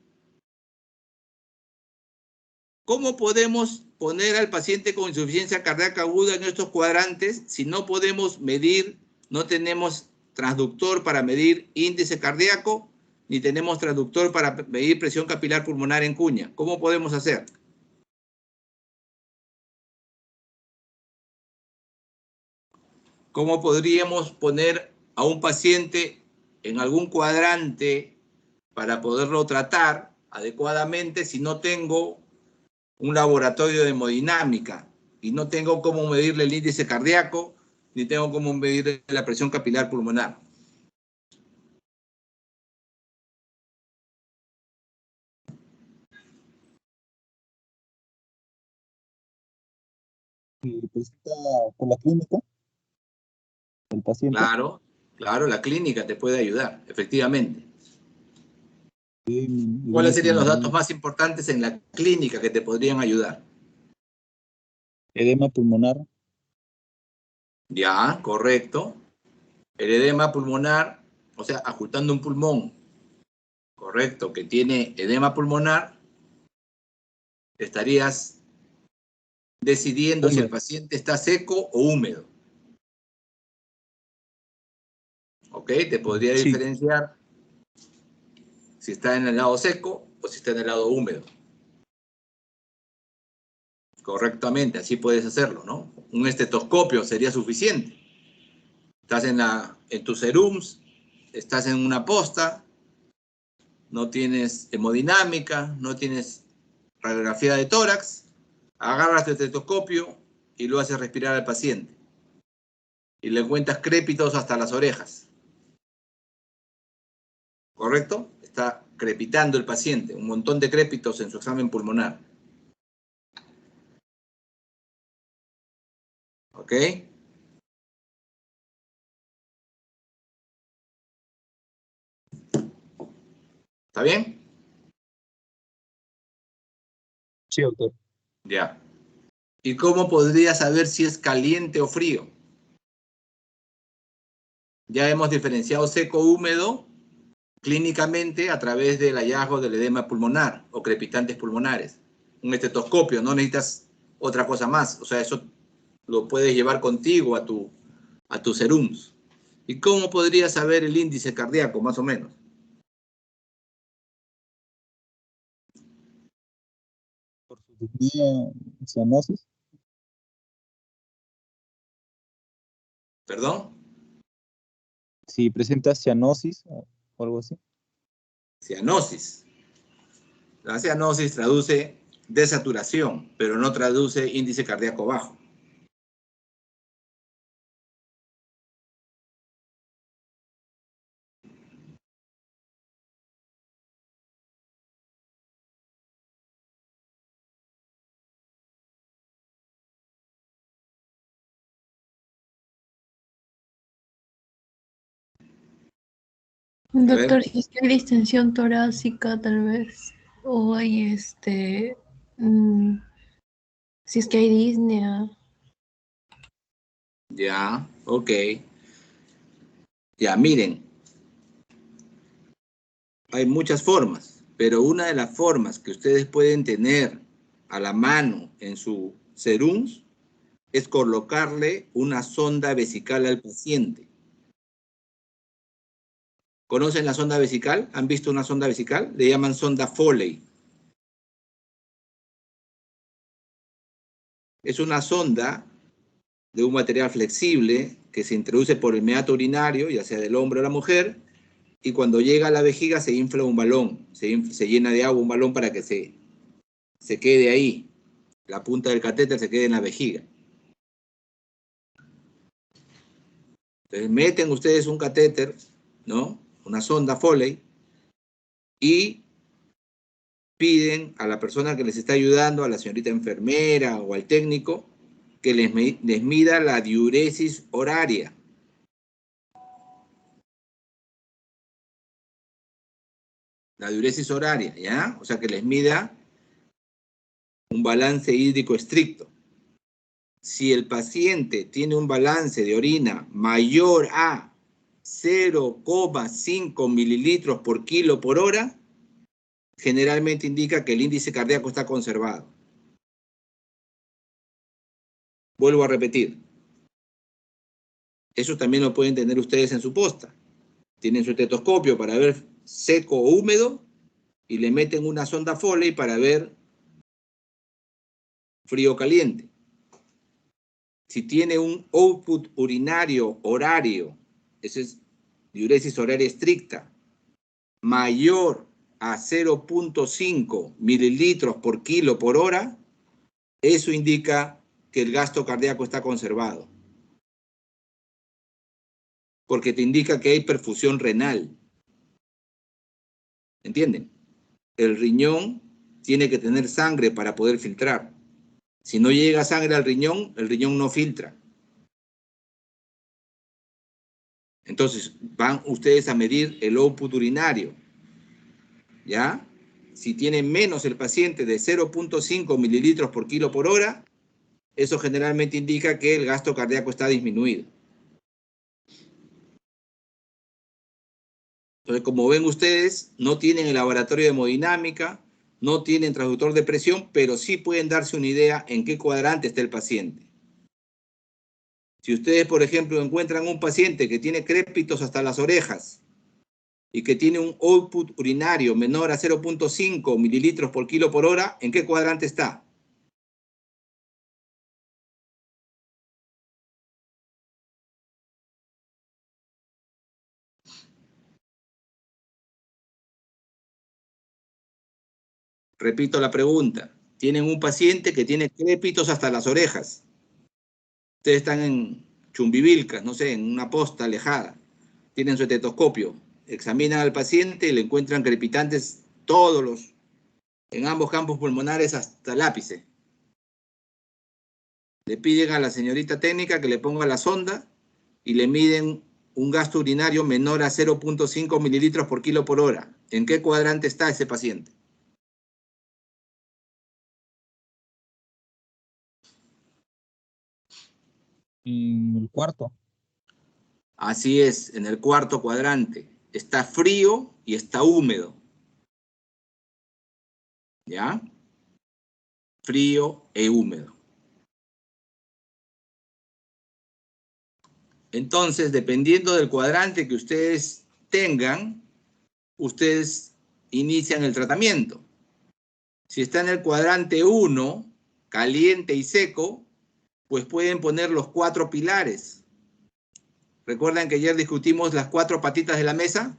¿Cómo podemos poner al paciente con insuficiencia cardíaca aguda en estos cuadrantes si no podemos medir, no tenemos transductor para medir índice cardíaco, ni tenemos transductor para medir presión capilar pulmonar en cuña. ¿Cómo podemos hacer? ¿Cómo podríamos poner a un paciente en algún cuadrante para poderlo tratar adecuadamente si no tengo un laboratorio de hemodinámica y no tengo cómo medirle el índice cardíaco, ni tengo cómo medir la presión capilar pulmonar? Presenta por la clínica el paciente. Claro, claro, la clínica te puede ayudar, efectivamente. ¿Cuáles serían los datos más importantes en la clínica que te podrían ayudar? Edema pulmonar. Ya, correcto. El edema pulmonar, o sea, ajustando un pulmón, correcto, que tiene edema pulmonar, estarías decidiendo si el paciente está seco o húmedo. ¿Ok? Te podría diferenciar si está en el lado seco o si está en el lado húmedo. Correctamente, así puedes hacerlo, ¿no? Un estetoscopio sería suficiente. Estás en tus serums, estás en una posta, no tienes hemodinámica, no tienes radiografía de tórax, agarras tu estetoscopio y lo haces respirar al paciente. Y le cuentas crépitos hasta las orejas. ¿Correcto? Está crepitando el paciente, un montón de crépitos en su examen pulmonar. ¿Ok? ¿Está bien? Sí, doctor. Ya. ¿Y cómo podría saber si es caliente o frío? Ya hemos diferenciado seco-húmedo clínicamente a través del hallazgo del edema pulmonar o crepitantes pulmonares. Un estetoscopio, no necesitas otra cosa más. O sea, eso lo puedes llevar contigo a tus serums. ¿Y cómo podrías saber el índice cardíaco, más o menos? Por su disnea, cianosis. ¿Perdón? Si presenta cianosis o algo así. Cianosis. La cianosis traduce desaturación, pero no traduce índice cardíaco bajo. Doctor, si es que hay distensión torácica, tal vez, o hay si es que hay disnea. Ya, ok. Ya, miren. Hay muchas formas, pero una de las formas que ustedes pueden tener a la mano en su serums es colocarle una sonda vesical al paciente. ¿Conocen la sonda vesical? ¿Han visto una sonda vesical? Le llaman sonda Foley. Es una sonda de un material flexible que se introduce por el meato urinario, ya sea del hombre o la mujer, y cuando llega a la vejiga se infla un balón, se llena de agua un balón para que se quede ahí. La punta del catéter se quede en la vejiga. Entonces meten ustedes un catéter, ¿no? Una sonda Foley, y piden a la persona que les está ayudando, a la señorita enfermera o al técnico, que les mida la diuresis horaria. La diuresis horaria, ¿ya? O sea, que les mida un balance hídrico estricto. Si el paciente tiene un balance de orina mayor a 0,5 mililitros por kilo por hora, generalmente indica que el índice cardíaco está conservado. Vuelvo a repetir. Eso también lo pueden tener ustedes en su posta. Tienen su estetoscopio para ver seco o húmedo y le meten una sonda Foley para ver frío o caliente. Si tiene un output urinario horario, esa es diuresis horaria estricta, mayor a 0.5 mililitros por kilo por hora, eso indica que el gasto cardíaco está conservado. Porque te indica que hay perfusión renal. ¿Entienden? El riñón tiene que tener sangre para poder filtrar. Si no llega sangre al riñón, el riñón no filtra. Entonces, van ustedes a medir el output urinario. ¿Ya? Si tiene menos el paciente de 0.5 mililitros por kilo por hora, eso generalmente indica que el gasto cardíaco está disminuido. Entonces, como ven ustedes, no tienen el laboratorio de hemodinámica, no tienen transductor de presión, pero sí pueden darse una idea en qué cuadrante está el paciente. Si ustedes, por ejemplo, encuentran un paciente que tiene crépitos hasta las orejas y que tiene un output urinario menor a 0.5 mililitros por kilo por hora, ¿en qué cuadrante está? Repito la pregunta. Tienen un paciente que tiene crépitos hasta las orejas. Ustedes están en Chumbivilcas, no sé, en una posta alejada. Tienen su estetoscopio. Examinan al paciente y le encuentran crepitantes en ambos campos pulmonares hasta el ápice. Le piden a la señorita técnica que le ponga la sonda y le miden un gasto urinario menor a 0.5 mililitros por kilo por hora. ¿En qué cuadrante está ese paciente? En el cuarto. Así es, en el cuarto cuadrante. Está frío y está húmedo. ¿Ya? Frío e húmedo. Entonces, dependiendo del cuadrante que ustedes tengan, ustedes inician el tratamiento. Si está en el cuadrante 1, caliente y seco, pues pueden poner los 4 pilares. ¿Recuerdan que ayer discutimos las 4 patitas de la mesa?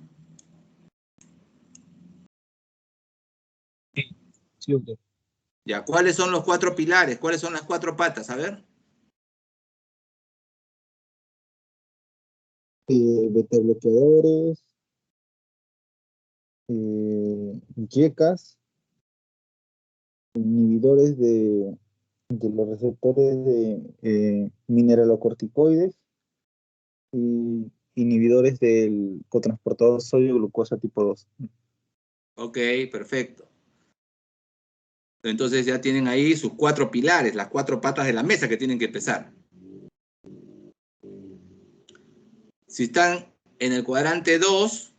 Sí, doctor. Ya, ¿cuáles son los 4 pilares? ¿Cuáles son las 4 patas? A ver. Beta bloqueadores, YECAS, inhibidores de los receptores de mineralocorticoides y inhibidores del cotransportador sodio-glucosa tipo 2. Ok, perfecto. Entonces ya tienen ahí sus 4 pilares, las 4 patas de la mesa que tienen que pesar. Si están en el cuadrante 2,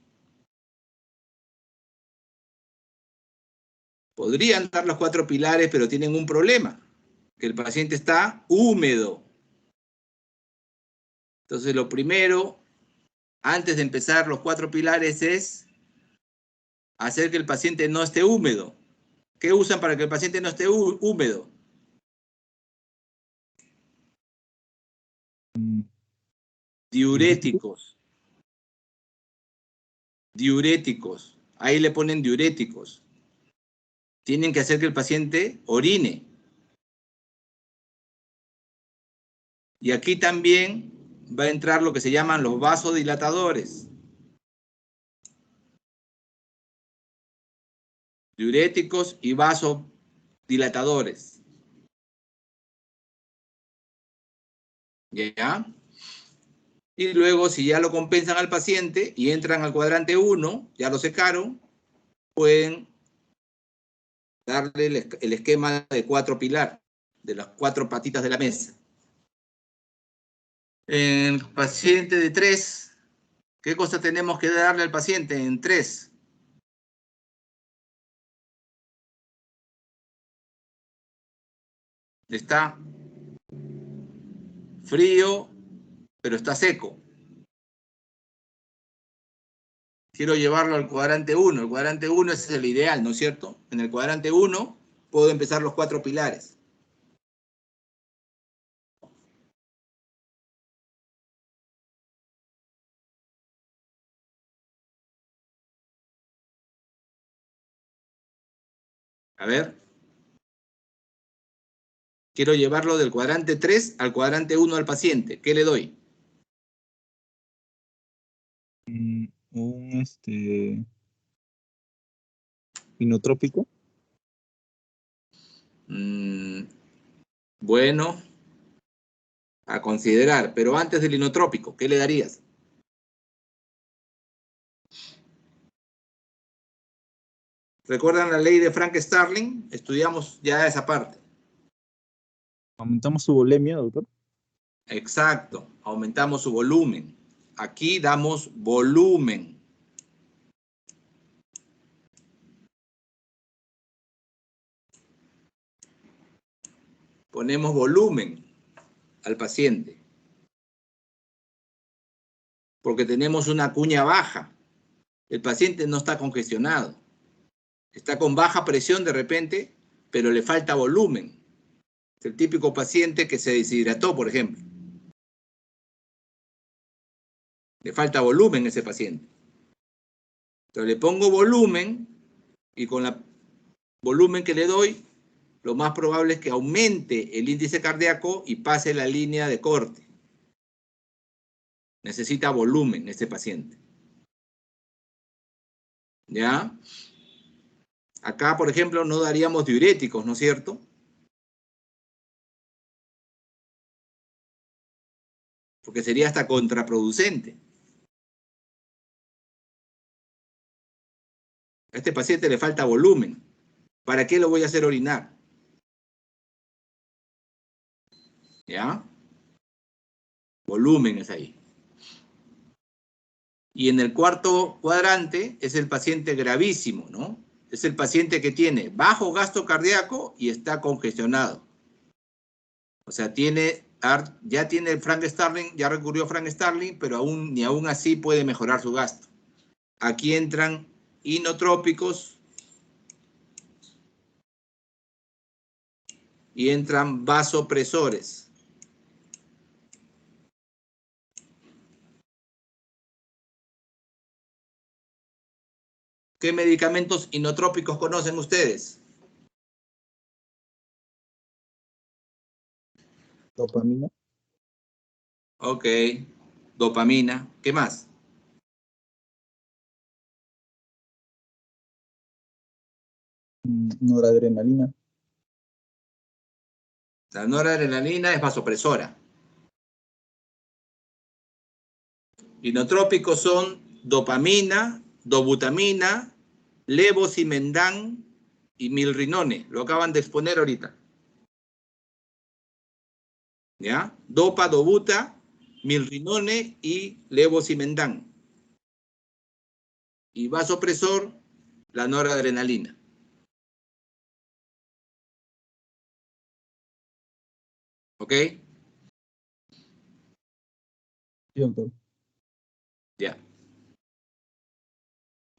podrían dar los 4 pilares, pero tienen un problema, que el paciente está húmedo. Entonces lo primero, antes de empezar los 4 pilares, es hacer que el paciente no esté húmedo. ¿Qué usan para que el paciente no esté húmedo? Diuréticos. Diuréticos. Ahí le ponen diuréticos. Tienen que hacer que el paciente orine. Y aquí también va a entrar lo que se llaman los vasodilatadores. Diuréticos y vasodilatadores. ¿Ya? Y luego, si ya lo compensan al paciente y entran al cuadrante 1, ya lo secaron, pueden darle el esquema de 4 pilares, de las 4 patitas de la mesa. En el paciente de 3, ¿qué cosa tenemos que darle al paciente en 3? Está frío pero está seco. Quiero llevarlo al cuadrante 1. El cuadrante 1 es el ideal, ¿no es cierto? En el cuadrante 1 puedo empezar los 4 pilares. A ver. Quiero llevarlo del cuadrante 3 al cuadrante 1 al paciente. ¿Qué le doy? Un inotrópico. Bueno, a considerar. Pero antes del inotrópico, ¿qué le darías? ¿Recuerdan la ley de Frank Starling? Estudiamos ya esa parte. Aumentamos su volemia, doctor. Exacto, aumentamos su volumen. Aquí damos volumen. Ponemos volumen al paciente. Porque tenemos una cuña baja. El paciente no está congestionado. Está con baja presión de repente, pero le falta volumen. Es el típico paciente que se deshidrató, por ejemplo. Le falta volumen a ese paciente. Entonces le pongo volumen y con el volumen que le doy, lo más probable es que aumente el índice cardíaco y pase la línea de corte. Necesita volumen este paciente. ¿Ya? Acá, por ejemplo, no daríamos diuréticos, ¿no es cierto? Porque sería hasta contraproducente. A este paciente le falta volumen. ¿Para qué lo voy a hacer orinar? ¿Ya? Volumen es ahí. Y en el cuarto cuadrante es el paciente gravísimo, ¿no? Es el paciente que tiene bajo gasto cardíaco y está congestionado. O sea, ya tiene Frank Starling, ya recurrió a Frank Starling, pero ni aún así puede mejorar su gasto. Aquí entran inotrópicos y entran vasopresores. ¿Qué medicamentos inotrópicos conocen ustedes? Dopamina. Ok, dopamina. ¿Qué más? Noradrenalina. La noradrenalina es vasopresora. Inotrópicos son dopamina, dobutamina, levosimendan y milrinone. Lo acaban de exponer ahorita. ¿Ya? Dopa, dobuta, milrinone y levosimendan. Y vasopresor, la noradrenalina. ¿Ok? Sí, doctor. Ya.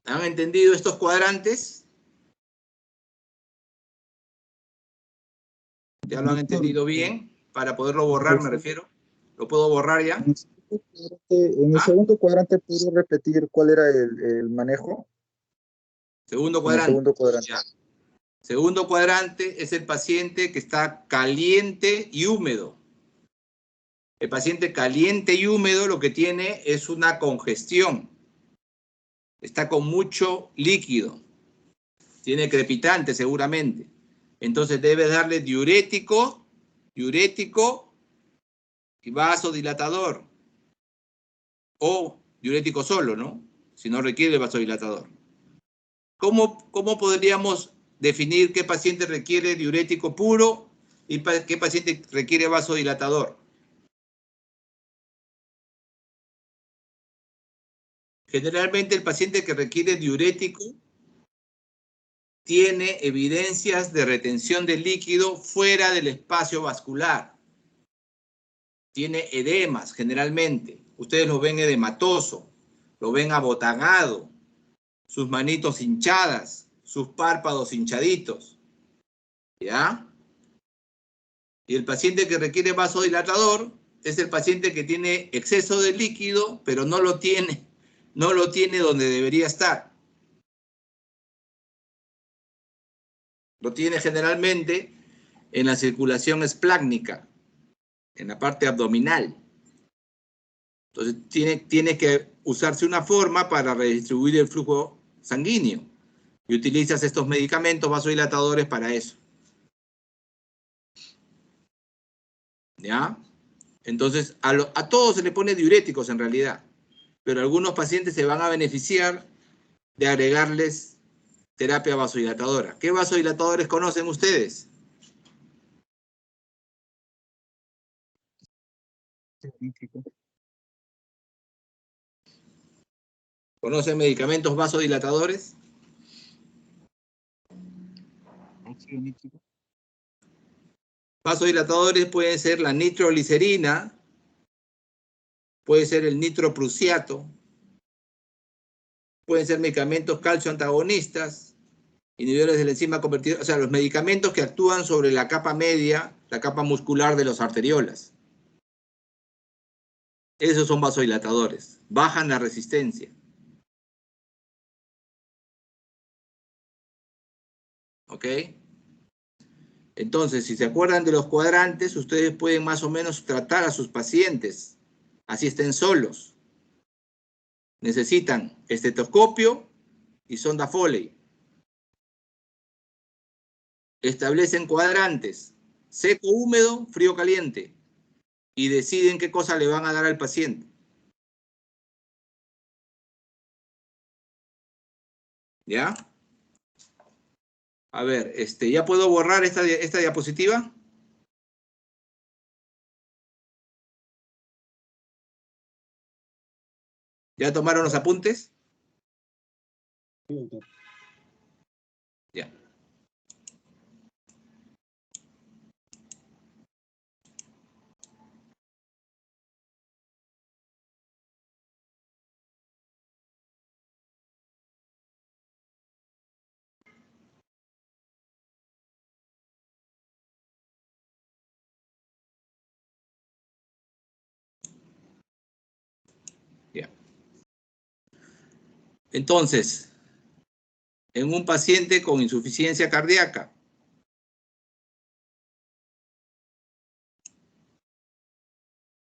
¿Han entendido estos cuadrantes? ¿Ya lo han entendido bien? Para poderlo borrar, me refiero. ¿Lo puedo borrar ya? En el segundo cuadrante, ¿puedo repetir cuál era el manejo? Segundo En el cuadrante. segundo cuadrante. Ya. Segundo cuadrante es el paciente que está caliente y húmedo. El paciente caliente y húmedo lo que tiene es una congestión. Está con mucho líquido. Tiene crepitante seguramente. Entonces debe darle diurético y vasodilatador. O diurético solo, ¿no? Si no requiere vasodilatador. ¿Cómo podríamos definir qué paciente requiere diurético puro y qué paciente requiere vasodilatador? Generalmente el paciente que requiere diurético tiene evidencias de retención de líquido fuera del espacio vascular. tiene edemas generalmente. Ustedes lo ven edematoso, lo ven abotagado, sus manitos hinchadas, sus párpados hinchaditos. ¿Ya? Y el paciente que requiere vasodilatador es el paciente que tiene exceso de líquido, pero no lo tiene donde debería estar. Lo tiene generalmente en la circulación esplácnica, en la parte abdominal. Entonces tiene que usarse una forma para redistribuir el flujo sanguíneo. Y utilizas estos medicamentos vasodilatadores para eso. ¿Ya? Entonces, a todos se le pone diuréticos en realidad, pero algunos pacientes se van a beneficiar de agregarles terapia vasodilatadora. ¿Qué vasodilatadores conocen ustedes? ¿Conocen medicamentos vasodilatadores? Vasodilatadores pueden ser la nitroglicerina, puede ser el nitroprusiato, pueden ser medicamentos calcio antagonistas, inhibidores de la enzima convertidora, o sea, los medicamentos que actúan sobre la capa media, la capa muscular de los arteriolas. Esos son vasodilatadores, bajan la resistencia. ¿Ok? Entonces, si se acuerdan de los cuadrantes, ustedes pueden más o menos tratar a sus pacientes, así estén solos. Necesitan estetoscopio y sonda Foley. Establecen cuadrantes, seco, húmedo, frío, caliente, y deciden qué cosa le van a dar al paciente. ¿Ya? A ver, ¿ya puedo borrar esta diapositiva? ¿Ya tomaron los apuntes? Sí, doctor. Ya. Ya. Entonces, en un paciente con insuficiencia cardíaca,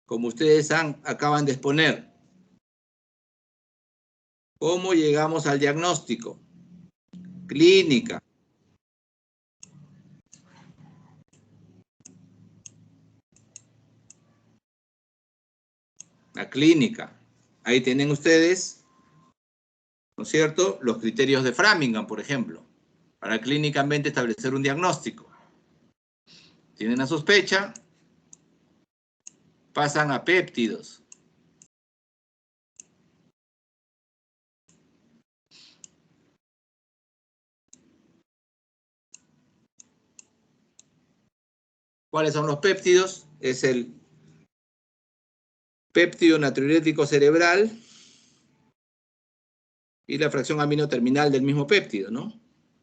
como ustedes acaban de exponer, ¿cómo llegamos al diagnóstico? Clínica. La clínica. Ahí tienen ustedes, ¿no es cierto?, los criterios de Framingham, por ejemplo, para clínicamente establecer un diagnóstico. Tienen la sospecha, pasan a péptidos. ¿Cuáles son los péptidos? Es el péptido natriurético cerebral y la fracción amino terminal del mismo péptido, ¿no?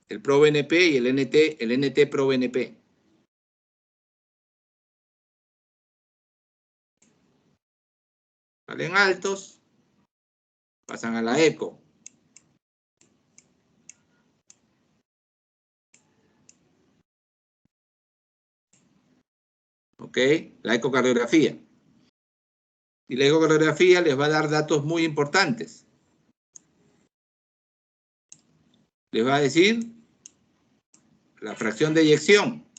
El ProBNP y el NT-proBNP. Salen altos, pasan a la eco. ¿Ok? La ecocardiografía. Y la ecocardiografía les va a dar datos muy importantes. Les va a decir la fracción de eyección.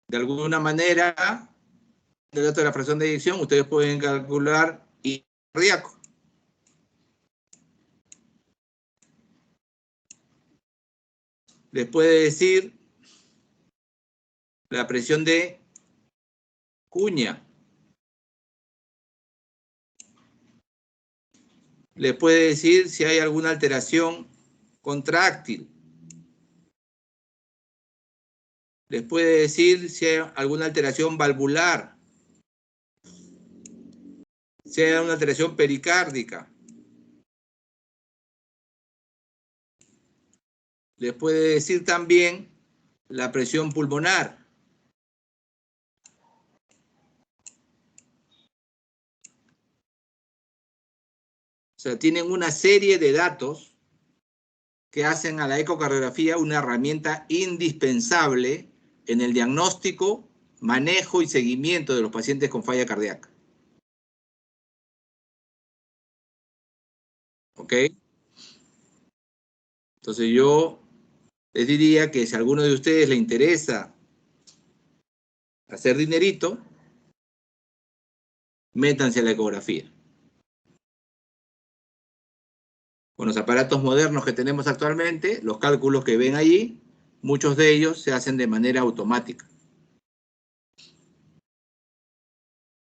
De alguna manera, del dato de la fracción de eyección, ustedes pueden calcular I cardíaco. Les puede decir la presión de cuña. Les puede decir si hay alguna alteración contráctil. Les puede decir si hay alguna alteración valvular, si hay una alteración pericárdica. Les puede decir también la presión pulmonar. O sea, tienen una serie de datos que hacen a la ecocardiografía una herramienta indispensable en el diagnóstico, manejo y seguimiento de los pacientes con falla cardíaca. ¿Ok? Entonces yo les diría que si a alguno de ustedes le interesa hacer dinerito, métanse a la ecografía. Con los aparatos modernos que tenemos actualmente, los cálculos que ven allí, muchos de ellos se hacen de manera automática.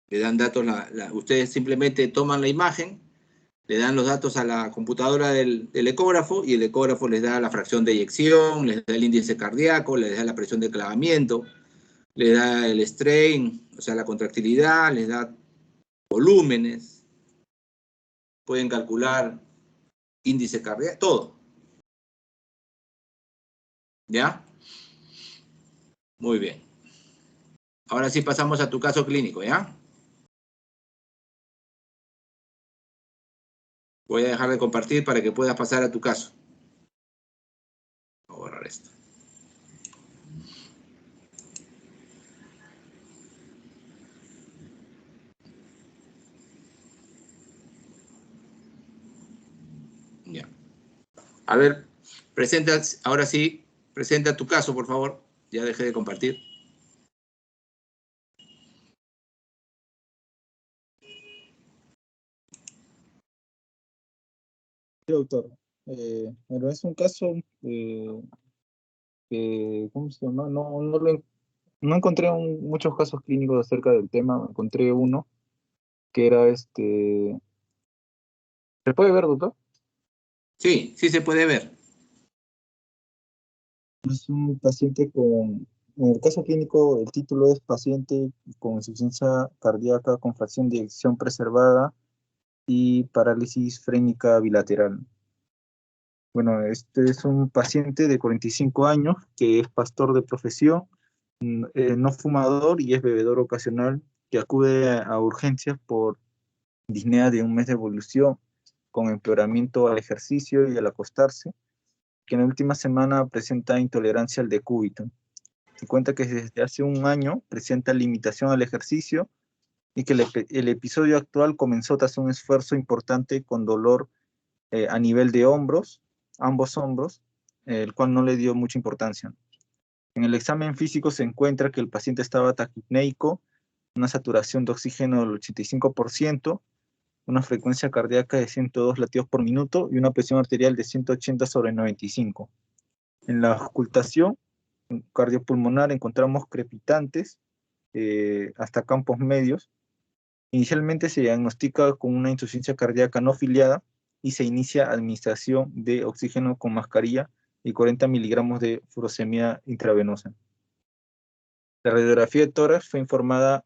Le dan datos, ustedes simplemente toman la imagen, le dan los datos a la computadora del ecógrafo y el ecógrafo les da la fracción de eyección, les da el índice cardíaco, les da la presión de clavamiento, les da el strain, o sea, la contractilidad, les da volúmenes, pueden calcular índice cardíaco, todo. ¿Ya? Muy bien. Ahora sí pasamos a tu caso clínico, ¿ya? Voy a dejar de compartir para que puedas pasar a tu caso. Voy a borrar esto. Ya. A ver, presenta, ahora sí, presenta tu caso, por favor. Ya dejé de compartir. Sí, doctor. Bueno, es un caso que, ¿cómo se llama? No encontré muchos casos clínicos acerca del tema. Encontré uno que era ¿se puede ver, doctor? Sí, sí se puede ver. Es un paciente en el caso clínico, el título es paciente con insuficiencia cardíaca con fracción de eyección preservada y parálisis frénica bilateral. Bueno, este es un paciente de 45 años que es pastor de profesión, no fumador y es bebedor ocasional, que acude a urgencias por disnea de un mes de evolución, con empeoramiento al ejercicio y al acostarse, que en la última semana presenta intolerancia al decúbito. Se cuenta que desde hace un año presenta limitación al ejercicio y que el episodio actual comenzó tras un esfuerzo importante con dolor a nivel de hombros, ambos hombros, el cual no le dio mucha importancia. En el examen físico se encuentra que el paciente estaba taquipneico, una saturación de oxígeno del 85%, una frecuencia cardíaca de 102 latidos por minuto y una presión arterial de 180/95. En la auscultación cardiopulmonar encontramos crepitantes hasta campos medios. Inicialmente se diagnostica con una insuficiencia cardíaca no filiada y se inicia administración de oxígeno con mascarilla y 40 miligramos de furosemida intravenosa. La radiografía de tórax fue informada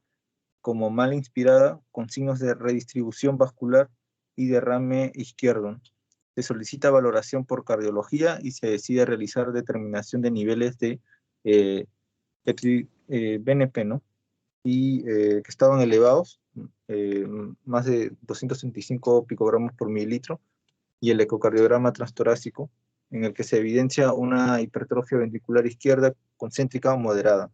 como mal inspirada con signos de redistribución vascular y derrame izquierdo. Se solicita valoración por cardiología y se decide realizar determinación de niveles de BNP, ¿no? Y que estaban elevados, más de 235 picogramos por mililitro, y el ecocardiograma transtorácico, en el que se evidencia una hipertrofia ventricular izquierda concéntrica o moderada,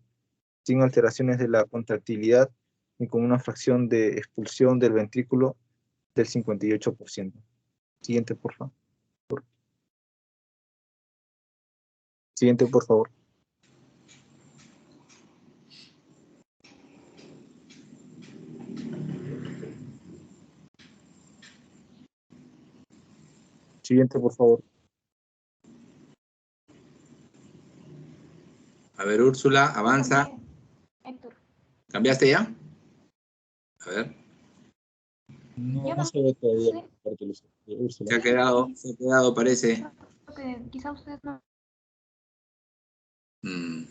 sin alteraciones de la contractilidad y con una fracción de expulsión del ventrículo del 58%. Siguiente, por favor. Siguiente, por favor. Siguiente, por favor. A ver, Úrsula, avanza. Héctor. ¿Cambiaste ya? A ver. No, Yo no no. se ve todavía. Sí. La parte de luz. Úrsula. Se ha quedado, parece. Que quizá ustedes no. Mm.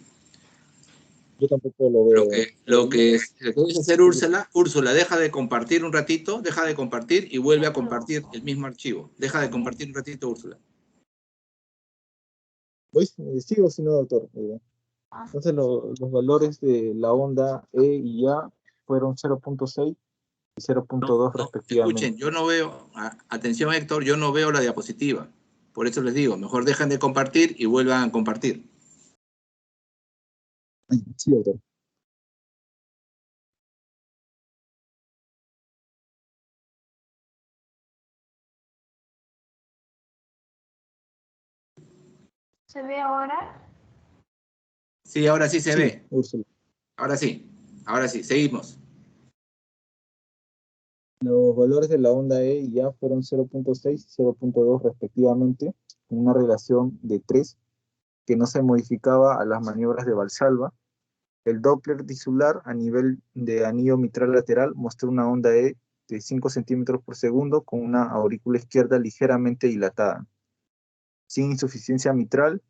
Yo tampoco lo veo. Lo que debes hacer, Úrsula, deja de compartir un ratito, deja de compartir y vuelve a compartir el mismo archivo. Deja de compartir un ratito, Úrsula. Sigo, si no, doctor. Entonces los valores de la onda E y A fueron 0.6 y 0.2 respectivamente. Escuchen, yo no veo, atención Héctor, yo no veo la diapositiva. Por eso les digo, mejor dejen de compartir y vuelvan a compartir. Sí, doctor. ¿Se ve ahora? Sí, ahora sí se ve. Úrsula. Ahora sí, seguimos. Los valores de la onda E y A fueron 0.6 y 0.2 respectivamente, con una relación de 3 que no se modificaba a las maniobras de Valsalva. El Doppler disular a nivel de anillo mitral lateral mostró una onda E de 5 centímetros por segundo con una aurícula izquierda ligeramente dilatada, sin insuficiencia mitral,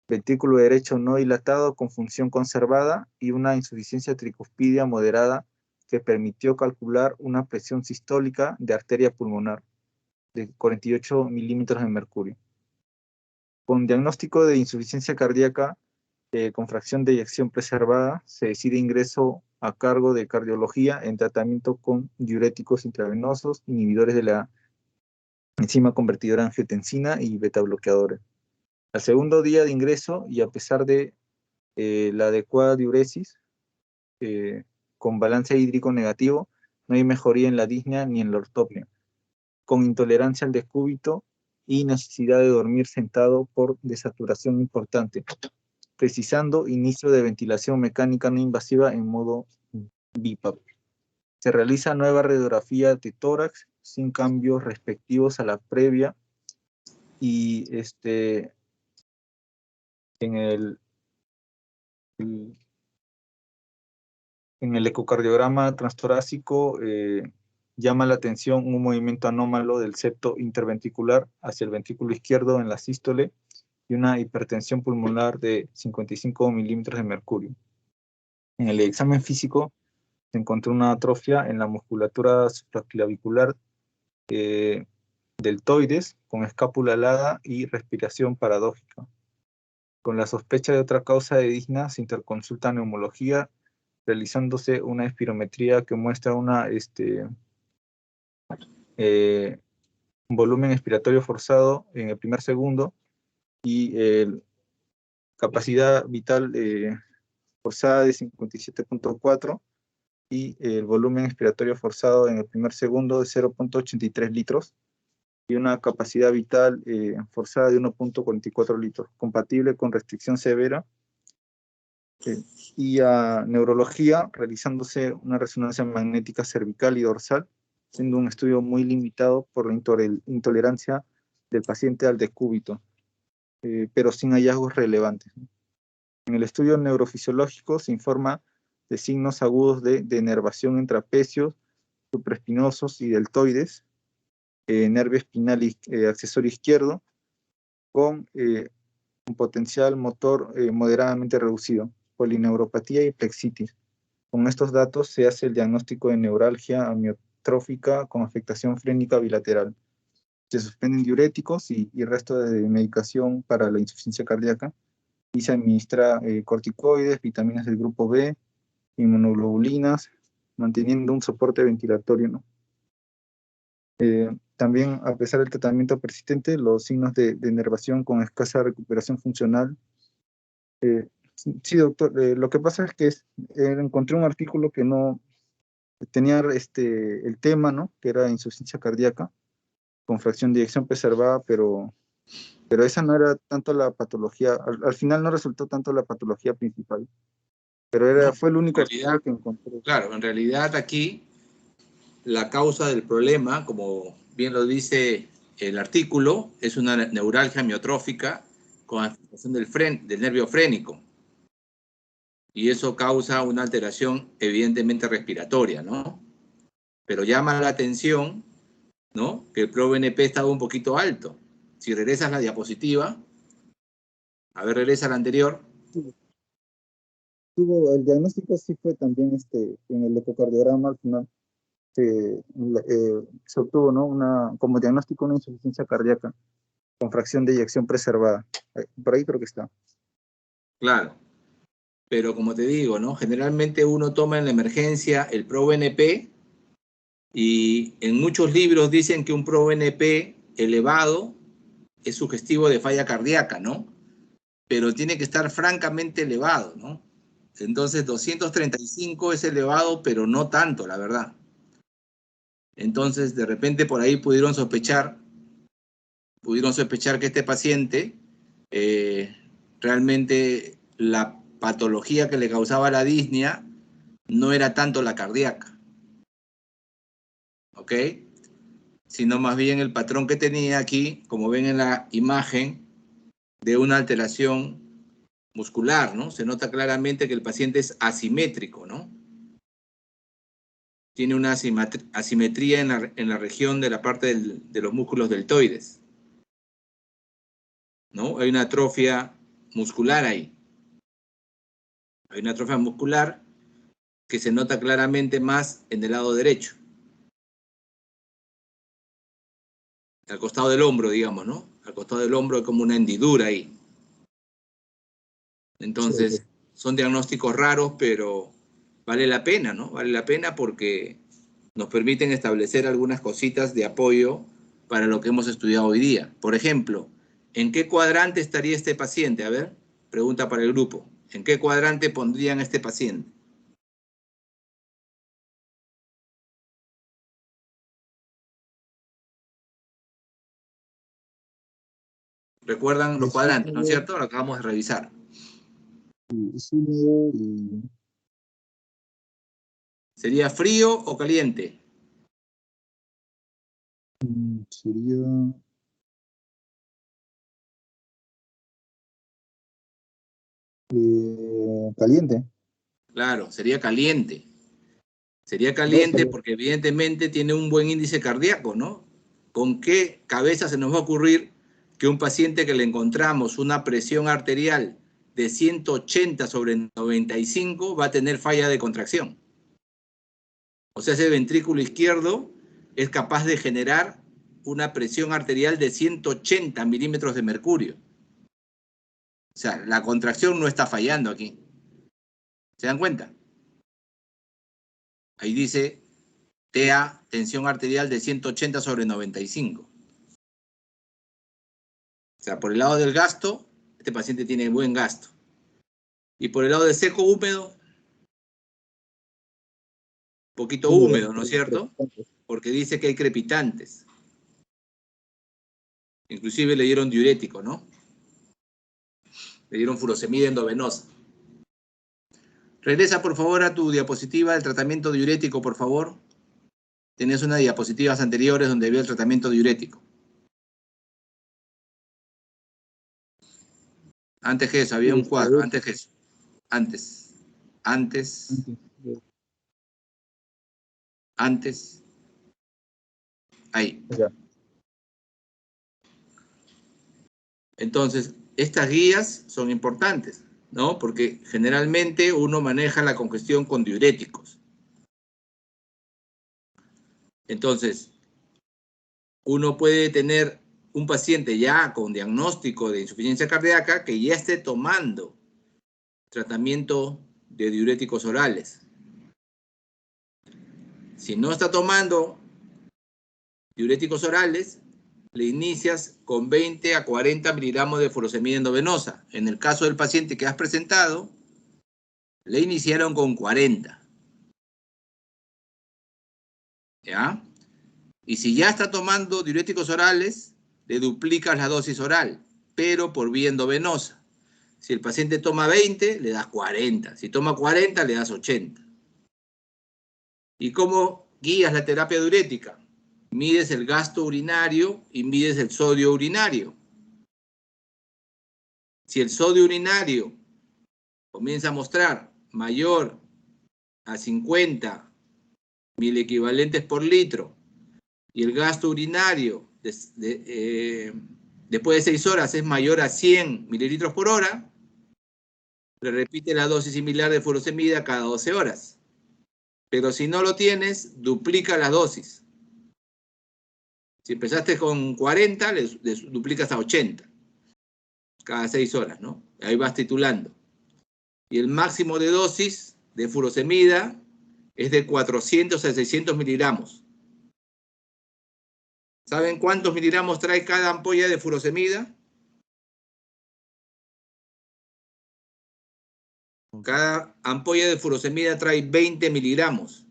ventrículo derecho no dilatado con función conservada y una insuficiencia tricuspidia moderada que permitió calcular una presión sistólica de arteria pulmonar de 48 milímetros de mercurio. Con diagnóstico de insuficiencia cardíaca con fracción de eyección preservada, se decide ingreso a cargo de cardiología en tratamiento con diuréticos intravenosos, inhibidores de la enzima convertidora angiotensina y betabloqueadores. Al segundo día de ingreso, y a pesar de la adecuada diuresis, con balance hídrico negativo, no hay mejoría en la disnea ni en la ortopnea, con intolerancia al decúbito y necesidad de dormir sentado por desaturación importante, precisando inicio de ventilación mecánica no invasiva en modo BiPAP. Se realiza nueva radiografía de tórax sin cambios respectivos a la previa y en el ecocardiograma transtorácico llama la atención un movimiento anómalo del septo interventricular hacia el ventrículo izquierdo en la sístole y una hipertensión pulmonar de 55 milímetros de mercurio. En el examen físico se encontró una atrofia en la musculatura supraclavicular deltoides con escápula alada y respiración paradójica. Con la sospecha de otra causa de disnea se interconsulta neumología realizándose una espirometría que muestra un volumen expiratorio forzado en el primer segundo y capacidad vital forzada de 57.4 y el volumen expiratorio forzado en el primer segundo de 0.83 litros y una capacidad vital forzada de 1.44 litros, compatible con restricción severa. Y a neurología, realizándose una resonancia magnética cervical y dorsal, siendo un estudio muy limitado por la intolerancia del paciente al decúbito, pero sin hallazgos relevantes. En el estudio neurofisiológico se informa de signos agudos de denervación en trapecios, supraespinosos y deltoides, nervio espinal accesorio izquierdo, con un potencial motor moderadamente reducido, polineuropatía y plexitis. Con estos datos se hace el diagnóstico de neuralgia amiotrófica con afectación frénica bilateral. Se suspenden diuréticos y resto de medicación para la insuficiencia cardíaca y se administra corticoides, vitaminas del grupo B, inmunoglobulinas, manteniendo un soporte ventilatorio, ¿no? También, a pesar del tratamiento persistente, los signos de denervación con escasa recuperación funcional. Sí, doctor, lo que pasa es que encontré un artículo que no tenía el tema, ¿no? Que era insuficiencia cardíaca con fracción de eyección preservada, pero esa no era tanto la patología, al final no resultó tanto la patología principal, pero fue el único artículo que encontré. Claro, en realidad aquí la causa del problema, como bien lo dice el artículo, es una neuralgia amiotrófica con afectación del nervio frénico. Y eso causa una alteración evidentemente respiratoria, ¿no? Pero llama la atención ¿no? Que el ProBNP estaba un poquito alto. Si regresas la diapositiva, a ver, regresa la anterior. El diagnóstico sí fue también en el ecocardiograma al final se obtuvo, ¿no? Como diagnóstico una insuficiencia cardíaca con fracción de eyección preservada. Por ahí creo que está. Claro. Pero como te digo, ¿no? Generalmente uno toma en la emergencia el ProBNP y en muchos libros dicen que un ProBNP elevado es sugestivo de falla cardíaca, ¿no? Pero tiene que estar francamente elevado, ¿no? Entonces 235 es elevado, pero no tanto, la verdad. Entonces, de repente por ahí pudieron sospechar que este paciente realmente la patología que le causaba la disnea no era tanto la cardíaca, ¿ok? Sino más bien el patrón que tenía aquí, como ven en la imagen, de una alteración muscular, ¿no? Se nota claramente que el paciente es asimétrico, ¿no? Tiene una asimetría en la región de la parte de los músculos deltoides, ¿no? Hay una atrofia muscular ahí. Hay una atrofia muscular que se nota claramente más en el lado derecho. Al costado del hombro, digamos, ¿no? Al costado del hombro hay como una hendidura ahí. Entonces, Sí. son diagnósticos raros, pero vale la pena, ¿no? Vale la pena porque nos permiten establecer algunas cositas de apoyo para lo que hemos estudiado hoy día. Por ejemplo, ¿en qué cuadrante estaría este paciente? A ver, pregunta para el grupo. ¿En qué cuadrante pondrían este paciente? ¿Recuerdan los cuadrantes, no es cierto? Lo acabamos de revisar. Es húmedo y ¿Sería frío o caliente? sería caliente. Claro, sería caliente. Sería No, caliente caliente. porque evidentemente tiene un buen índice cardíaco, ¿no? ¿Con qué cabeza se nos va a ocurrir que un paciente que le encontramos una presión arterial de 180 sobre 95 va a tener falla de contracción? O sea, ese ventrículo izquierdo es capaz de generar una presión arterial de 180 milímetros de mercurio. O sea, la contracción no está fallando aquí. ¿Se dan cuenta? Ahí dice TA, tensión arterial de 180 sobre 95. O sea, por el lado del gasto, este paciente tiene buen gasto. Y por el lado de seco húmedo, poquito húmedo, ¿no es cierto? Porque dice que hay crepitantes. Inclusive le dieron diurético, ¿no? Le dieron furosemida endovenosa. Regresa, por favor, a tu diapositiva del tratamiento diurético, por favor. Tenías unas diapositivas anteriores donde había el tratamiento diurético. Antes que eso, había un cuadro. Antes que eso. Antes. Ahí. Ya. Entonces, estas guías son importantes, ¿no? Porque generalmente uno maneja la congestión con diuréticos. Entonces, uno puede tener un paciente ya con diagnóstico de insuficiencia cardíaca que ya esté tomando tratamiento de diuréticos orales. Si no está tomando diuréticos orales, le inicias con 20 a 40 miligramos de furosemida endovenosa. En el caso del paciente que has presentado, le iniciaron con 40. ¿Ya? Y si ya está tomando diuréticos orales, le duplicas la dosis oral, pero por vía endovenosa. Si el paciente toma 20, le das 40. Si toma 40, le das 80. ¿Y cómo guías la terapia diurética? Mides el gasto urinario y mides el sodio urinario. Si el sodio urinario comienza a mostrar mayor a 50 milequivalentes por litro y el gasto urinario después de 6 horas es mayor a 100 mililitros por hora, le repite la dosis similar de furosemida cada 12 horas. Pero si no lo tienes, duplica las dosis. Si empezaste con 40, le duplicas a 80 cada 6 horas, ¿no? Ahí vas titulando. Y el máximo de dosis de furosemida es de 400 a 600 miligramos. ¿Saben cuántos miligramos trae cada ampolla de furosemida? Cada ampolla de furosemida trae 20 miligramos.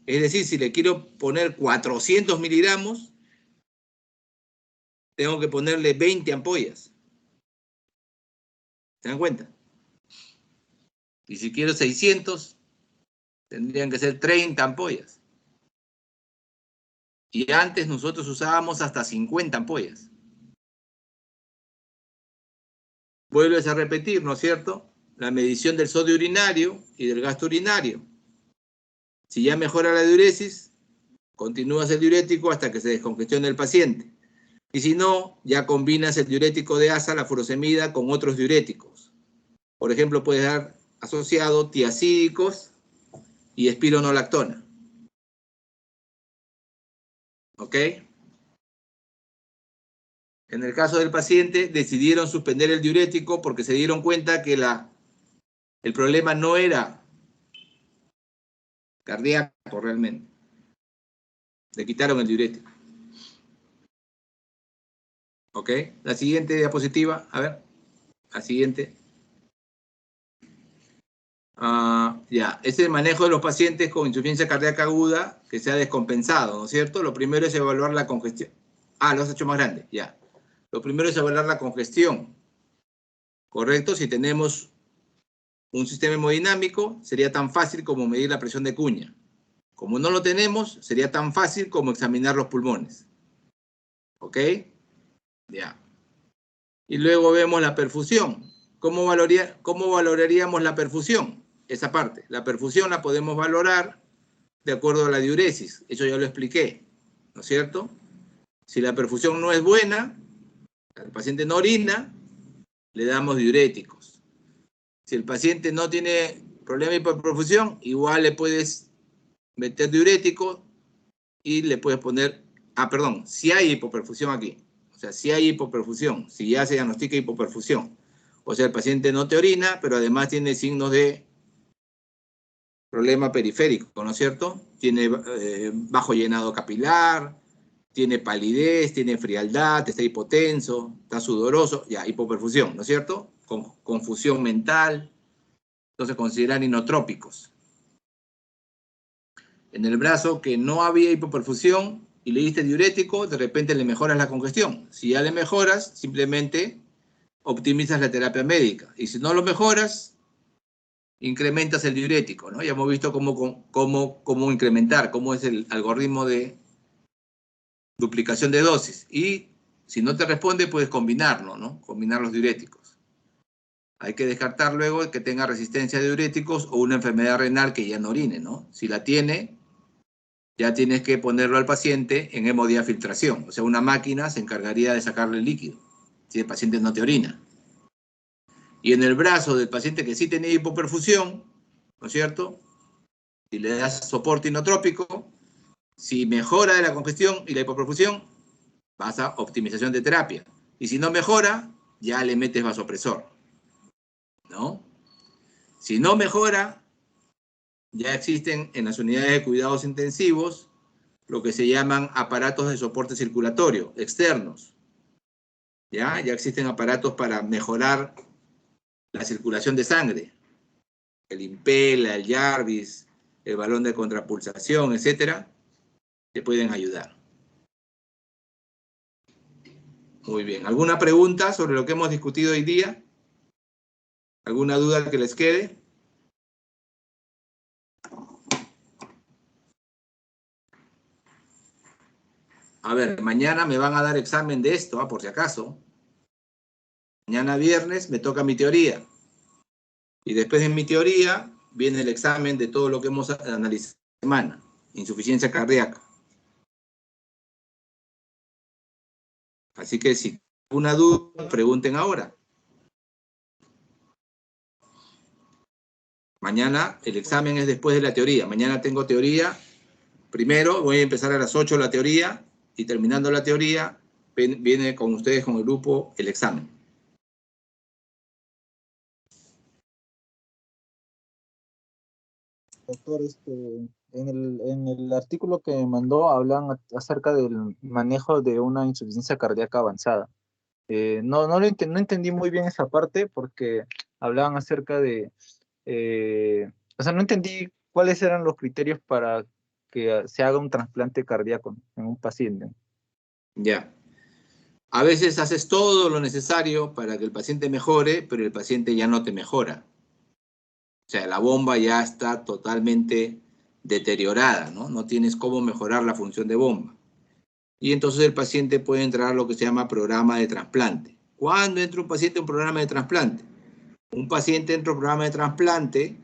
Es decir, si le quiero poner 400 miligramos, tengo que ponerle 20 ampollas. ¿Se dan cuenta? Y si quiero 600, tendrían que ser 30 ampollas. Y antes nosotros usábamos hasta 50 ampollas. Vuelves a repetir, ¿no es cierto? La medición del sodio urinario y del gasto urinario. Si ya mejora la diuresis, continúas el diurético hasta que se descongestione el paciente. Y si no, ya combinas el diurético de asa, la furosemida, con otros diuréticos. Por ejemplo, puedes dar asociado tiacídicos y espironolactona. ¿Ok? En el caso del paciente, decidieron suspender el diurético porque se dieron cuenta que el problema no era cardíaco realmente. Le quitaron el diurético. ¿Ok? La siguiente diapositiva, a ver. La siguiente. Ya, es el manejo de los pacientes con insuficiencia cardíaca aguda que se ha descompensado, ¿no es cierto? Lo primero es evaluar la congestión. Lo has hecho más grande, ya. Lo primero es evaluar la congestión. ¿Correcto? Si tenemos un sistema hemodinámico, sería tan fácil como medir la presión de cuña. Como no lo tenemos, sería tan fácil como examinar los pulmones. ¿Ok? Ya. Y luego vemos la perfusión. ¿Cómo valoraríamos la perfusión? Esa parte. La perfusión la podemos valorar de acuerdo a la diuresis. Eso ya lo expliqué, ¿no es cierto? Si la perfusión no es buena, el paciente no orina, le damos diuréticos. Si el paciente no tiene problema de hipoperfusión, igual le puedes meter diurético y le puedes poner... si hay hipoperfusión aquí. O sea, si hay hipoperfusión, si ya se diagnostica hipoperfusión. O sea, el paciente no te orina, pero además tiene signos de problema periférico, ¿no es cierto? Tiene bajo llenado capilar, tiene palidez, tiene frialdad, está hipotenso, está sudoroso, ya, hipoperfusión, ¿no es cierto? Confusión mental, entonces consideran inotrópicos. En el brazo que no había hipoperfusión y le diste diurético, de repente le mejoras la congestión. Si ya le mejoras, simplemente optimizas la terapia médica. Y si no lo mejoras, incrementas el diurético, ¿no? Ya hemos visto cómo incrementar, cómo es el algoritmo de duplicación de dosis. Y si no te responde, puedes combinarlo, ¿no? Combinar los diuréticos. Hay que descartar luego que tenga resistencia a diuréticos o una enfermedad renal que ya no orine, ¿no? Si la tiene, ya tienes que ponerlo al paciente en hemodiafiltración. O sea, una máquina se encargaría de sacarle el líquido, si el paciente no te orina. Y en el brazo del paciente que sí tenía hipoperfusión, ¿no es cierto? Si le das soporte inotrópico, si mejora de la congestión y la hipoperfusión, vas a optimización de terapia. Y si no mejora, ya le metes vasopresor, ¿no? Si no mejora, ya existen en las unidades de cuidados intensivos lo que se llaman aparatos de soporte circulatorio externos. Ya existen aparatos para mejorar la circulación de sangre. El Impella, el Jarvis, el balón de contrapulsación, etcétera, te pueden ayudar. Muy bien. ¿Alguna pregunta sobre lo que hemos discutido hoy día? ¿Alguna duda que les quede? A ver, mañana me van a dar examen de esto, por si acaso. Mañana viernes me toca mi teoría. Y después de mi teoría viene el examen de todo lo que hemos analizado esta semana. Insuficiencia cardíaca. Así que si alguna duda, pregunten ahora. Mañana el examen es después de la teoría. Mañana tengo teoría. Primero voy a empezar a las 8 la teoría y terminando la teoría viene con ustedes, con el grupo, el examen. Doctor, en el artículo que me mandó hablan acerca del manejo de una insuficiencia cardíaca avanzada. No entendí muy bien esa parte porque hablaban acerca de, o sea, no entendí cuáles eran los criterios para que se haga un trasplante cardíaco en un paciente. Ya. A veces haces todo lo necesario para que el paciente mejore, pero el paciente ya no te mejora. O sea, la bomba ya está totalmente deteriorada, ¿no? No tienes cómo mejorar la función de bomba. Y entonces el paciente puede entrar a lo que se llama programa de trasplante. ¿Cuándo entra un paciente a un programa de trasplante? Un paciente entra a un programa de trasplante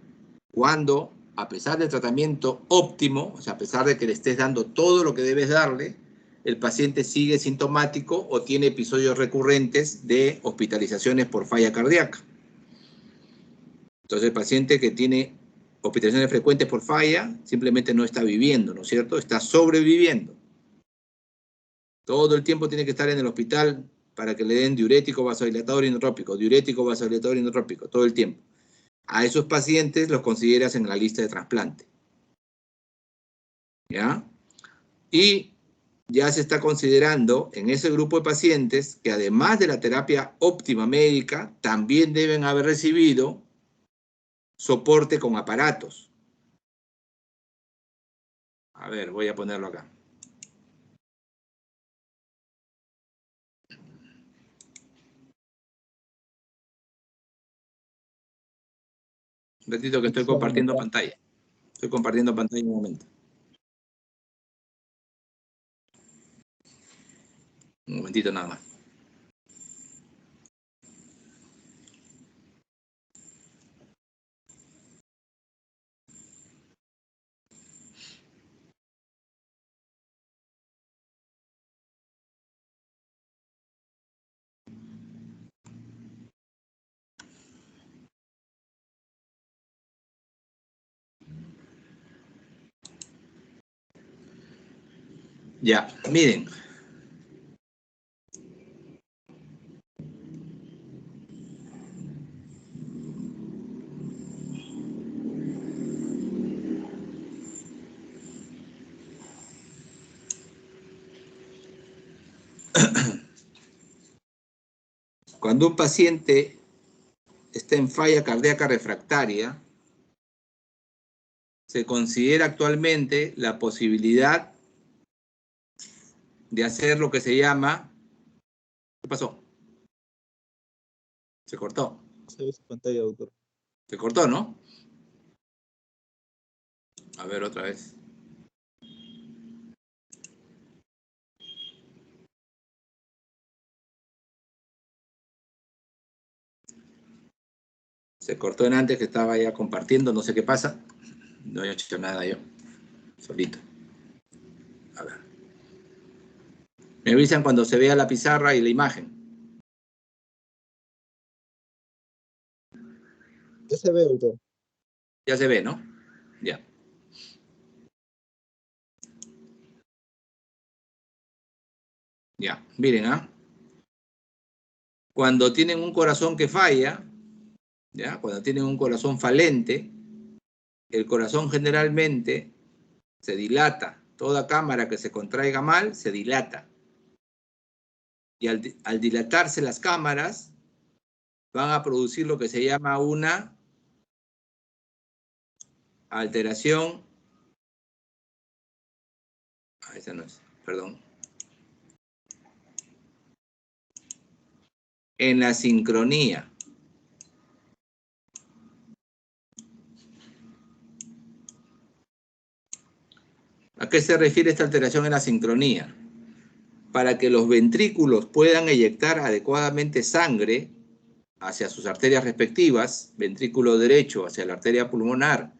cuando, a pesar del tratamiento óptimo, o sea, a pesar de que le estés dando todo lo que debes darle, el paciente sigue sintomático o tiene episodios recurrentes de hospitalizaciones por falla cardíaca. Entonces, el paciente que tiene hospitalizaciones frecuentes por falla simplemente no está viviendo, ¿no es cierto? Está sobreviviendo. Todo el tiempo tiene que estar en el hospital para que le den diurético, vasodilatador, inotrópico, diurético, vasodilatador, inotrópico, todo el tiempo. A esos pacientes los consideras en la lista de trasplante. ¿Ya? Y ya se está considerando en ese grupo de pacientes que además de la terapia óptima médica, también deben haber recibido soporte con aparatos. A ver, voy a ponerlo acá. Un ratito que estoy compartiendo pantalla. Estoy compartiendo pantalla en un momento. Un momentito nada más. Ya, miren. Cuando un paciente está en falla cardíaca refractaria, se considera actualmente la posibilidad de hacer lo que se llama... ¿Qué pasó? Se cortó. Se ve su pantalla, doctor. Se cortó, ¿no? A ver, otra vez. Se cortó en antes que estaba ya compartiendo, no sé qué pasa. No he hecho nada yo, solito. A ver. Me avisan cuando se vea la pizarra y la imagen. Ya se ve, doctor. Ya se ve, ¿no? Ya. Ya, miren, ¿ah? Cuando tienen un corazón que falla, ¿ya? Cuando tienen un corazón falente, el corazón generalmente se dilata. Toda cámara que se contraiga mal se dilata. Y al dilatarse las cámaras, van a producir lo que se llama una alteración. Ah, esa no es, perdón. En la sincronía. ¿A qué se refiere esta alteración en la sincronía? Para que los ventrículos puedan eyectar adecuadamente sangre hacia sus arterias respectivas, ventrículo derecho hacia la arteria pulmonar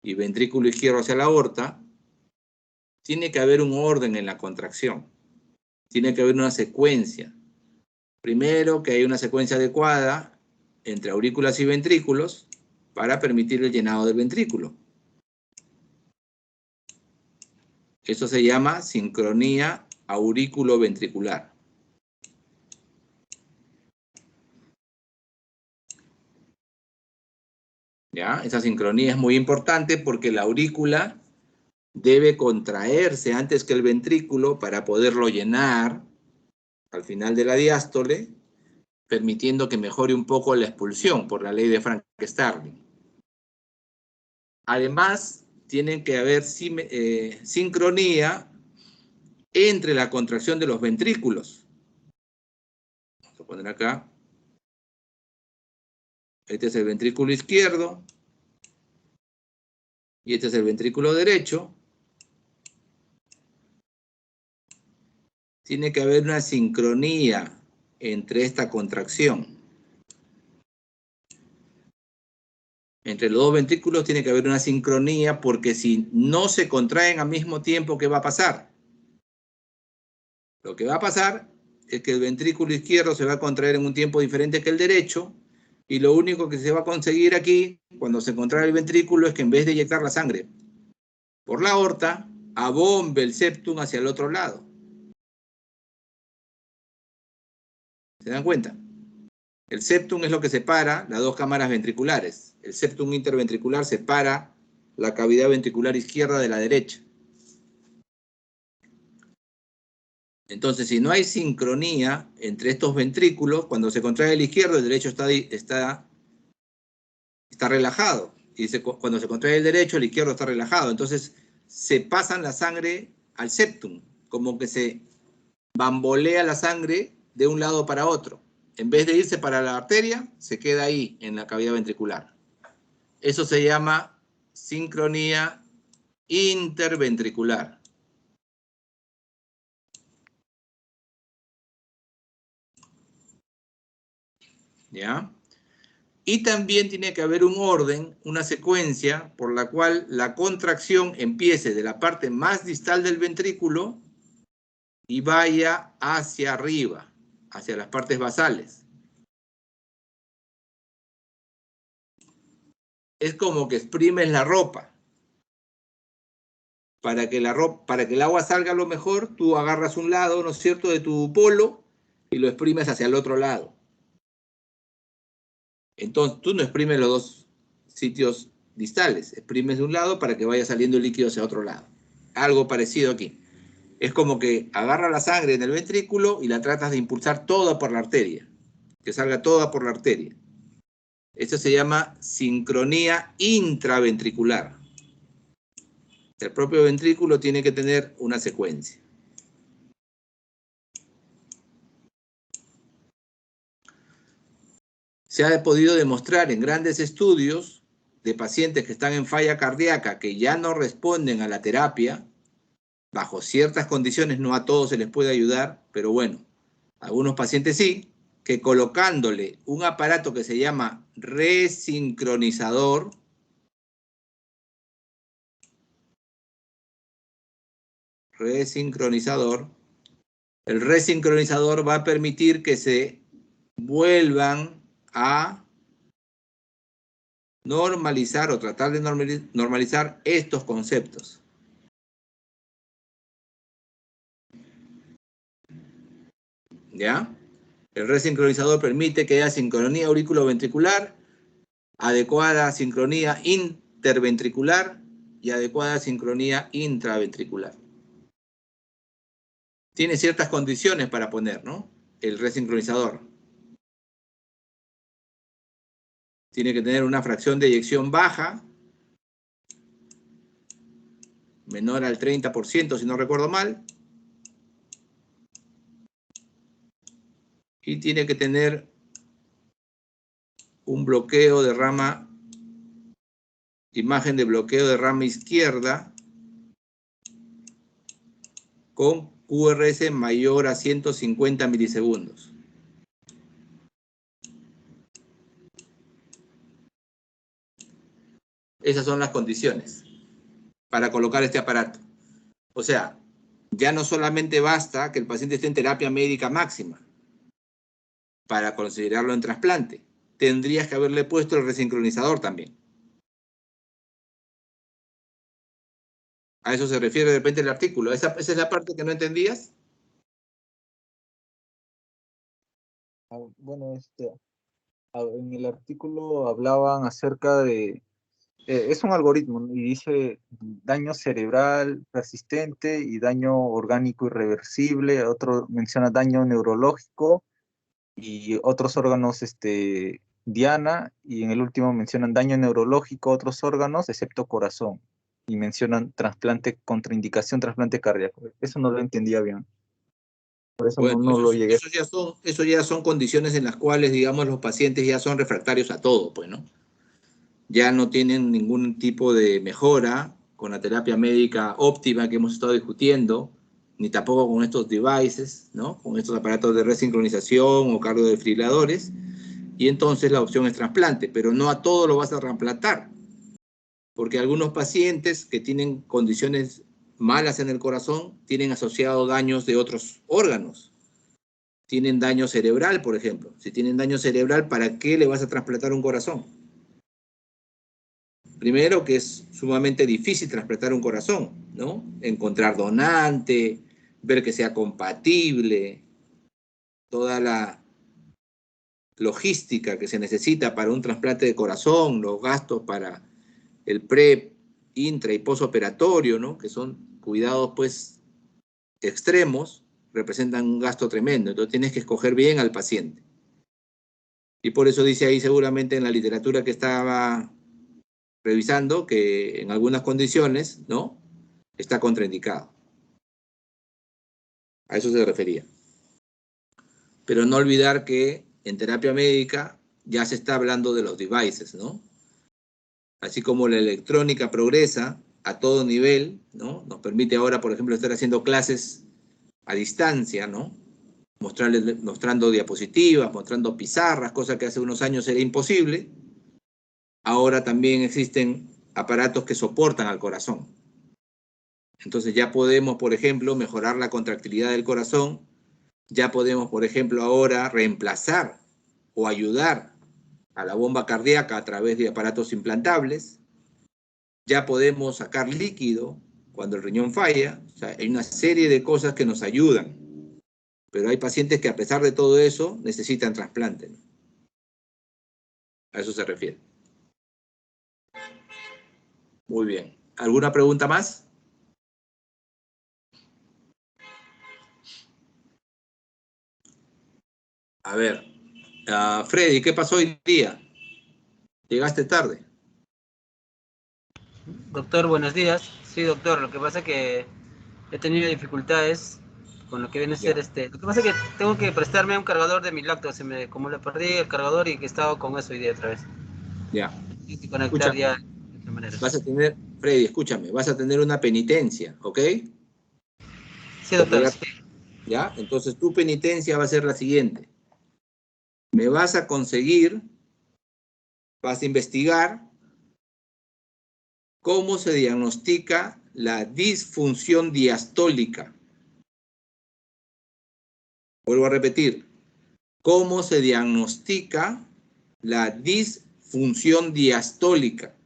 y ventrículo izquierdo hacia la aorta, tiene que haber un orden en la contracción. Tiene que haber una secuencia. Primero, que haya una secuencia adecuada entre aurículas y ventrículos para permitir el llenado del ventrículo. Eso se llama sincronía aurículo-ventricular. ¿Ya? Esa sincronía es muy importante porque la aurícula debe contraerse antes que el ventrículo para poderlo llenar al final de la diástole, permitiendo que mejore un poco la expulsión por la ley de Frank-Starling. Además, tiene que haber sincronía entre la contracción de los ventrículos. Vamos a poner acá. Este es el ventrículo izquierdo. Y este es el ventrículo derecho. Tiene que haber una sincronía entre esta contracción. Entre los dos ventrículos tiene que haber una sincronía porque si no se contraen al mismo tiempo, ¿qué va a pasar? Lo que va a pasar es que el ventrículo izquierdo se va a contraer en un tiempo diferente que el derecho y lo único que se va a conseguir aquí, cuando se contrae el ventrículo, es que en vez de inyectar la sangre por la aorta, abombe el septum hacia el otro lado. ¿Se dan cuenta? El septum es lo que separa las dos cámaras ventriculares. El septum interventricular separa la cavidad ventricular izquierda de la derecha. Entonces, si no hay sincronía entre estos ventrículos, cuando se contrae el izquierdo, el derecho está relajado. Y cuando se contrae el derecho, el izquierdo está relajado. Entonces, se pasan la sangre al septum, como que se bambolea la sangre de un lado para otro. En vez de irse para la arteria, se queda ahí, en la cavidad ventricular. Eso se llama sincronía interventricular. ¿Ya? Y también tiene que haber un orden, una secuencia, por la cual la contracción empiece de la parte más distal del ventrículo y vaya hacia arriba, hacia las partes basales. Es como que exprimes la ropa. Para que el agua salga lo mejor, tú agarras un lado, ¿no es cierto?, de tu polo y lo exprimes hacia el otro lado. Entonces, tú no exprimes los dos sitios distales, exprimes de un lado para que vaya saliendo el líquido hacia otro lado. Algo parecido aquí. Es como que agarra la sangre en el ventrículo y la tratas de impulsar toda por la arteria, que salga toda por la arteria. Esto se llama sincronía intraventricular. El propio ventrículo tiene que tener una secuencia. Se ha podido demostrar en grandes estudios de pacientes que están en falla cardíaca que ya no responden a la terapia, bajo ciertas condiciones, no a todos se les puede ayudar, pero bueno, a algunos pacientes sí, que colocándole un aparato que se llama resincronizador, el resincronizador va a permitir que se vuelvan a normalizar o tratar de normalizar estos conceptos. ¿Ya? El resincronizador permite que haya sincronía auriculoventricular, adecuada sincronía interventricular y adecuada sincronía intraventricular. Tiene ciertas condiciones para poner, ¿no? El resincronizador. Tiene que tener una fracción de eyección baja, menor al 30%, si no recuerdo mal. Y tiene que tener un bloqueo de rama, imagen de bloqueo de rama izquierda con QRS mayor a 150 milisegundos. Esas son las condiciones para colocar este aparato. O sea, ya no solamente basta que el paciente esté en terapia médica máxima para considerarlo en trasplante. Tendrías que haberle puesto el resincronizador también. A eso se refiere de repente el artículo. ¿Esa es la parte que no entendías? Bueno, en el artículo hablaban acerca de, es un algoritmo, ¿no? Y dice daño cerebral persistente y daño orgánico irreversible, otro menciona daño neurológico y otros órganos, diana, y en el último mencionan daño neurológico, otros órganos, excepto corazón, y mencionan trasplante, contraindicación, trasplante cardíaco. Eso no lo entendía bien. Por eso Bueno, no lo llegué. eso ya son condiciones en las cuales, digamos, los pacientes ya son refractarios a todo, pues, ¿no? Ya no tienen ningún tipo de mejora con la terapia médica óptima que hemos estado discutiendo, ni tampoco con estos devices, ¿no? Con estos aparatos de resincronización o cardiodefibriladores, y entonces la opción es trasplante, pero no a todo lo vas a trasplantar, porque algunos pacientes que tienen condiciones malas en el corazón tienen asociado daños de otros órganos. Tienen daño cerebral, por ejemplo. Si tienen daño cerebral, ¿para qué le vas a trasplantar un corazón? Primero, que es sumamente difícil trasplantar un corazón, ¿no? Encontrar donante, ver que sea compatible, toda la logística que se necesita para un trasplante de corazón, los gastos para el pre, intra y posoperatorio, ¿no? Que son cuidados, pues, extremos, representan un gasto tremendo. Entonces tienes que escoger bien al paciente. Y por eso dice ahí seguramente en la literatura que estaba revisando que en algunas condiciones, ¿no? Está contraindicado. A eso se refería. Pero no olvidar que en terapia médica ya se está hablando de los devices, ¿no? Así como la electrónica progresa a todo nivel, ¿no? Nos permite ahora, por ejemplo, estar haciendo clases a distancia, ¿no? Mostrando diapositivas, mostrando pizarras, cosa que hace unos años era imposible. Ahora también existen aparatos que soportan al corazón. Entonces ya podemos, por ejemplo, mejorar la contractilidad del corazón. Ya podemos, por ejemplo, ahora reemplazar o ayudar a la bomba cardíaca a través de aparatos implantables. Ya podemos sacar líquido cuando el riñón falla. O sea, hay una serie de cosas que nos ayudan. Pero hay pacientes que a pesar de todo eso necesitan trasplante, ¿no? A eso se refiere. Muy bien. ¿Alguna pregunta más? A ver. Freddy, ¿qué pasó hoy día? Llegaste tarde. Doctor, buenos días. Sí, doctor, lo que pasa es que he tenido dificultades con lo que viene a ser Lo que pasa es que tengo que prestarme un cargador de mi laptop, como le perdí el cargador y que he estado con eso hoy día otra vez. Ya. Tengo que conectar ya de otra manera. Vas a tener, Freddy, escúchame, vas a tener una penitencia, ¿ok? Sí, doctor. Sí. ¿Ya? Entonces tu penitencia va a ser la siguiente. Me vas a conseguir, vas a investigar cómo se diagnostica la disfunción diastólica. Vuelvo a repetir, cómo se diagnostica la disfunción diastólica.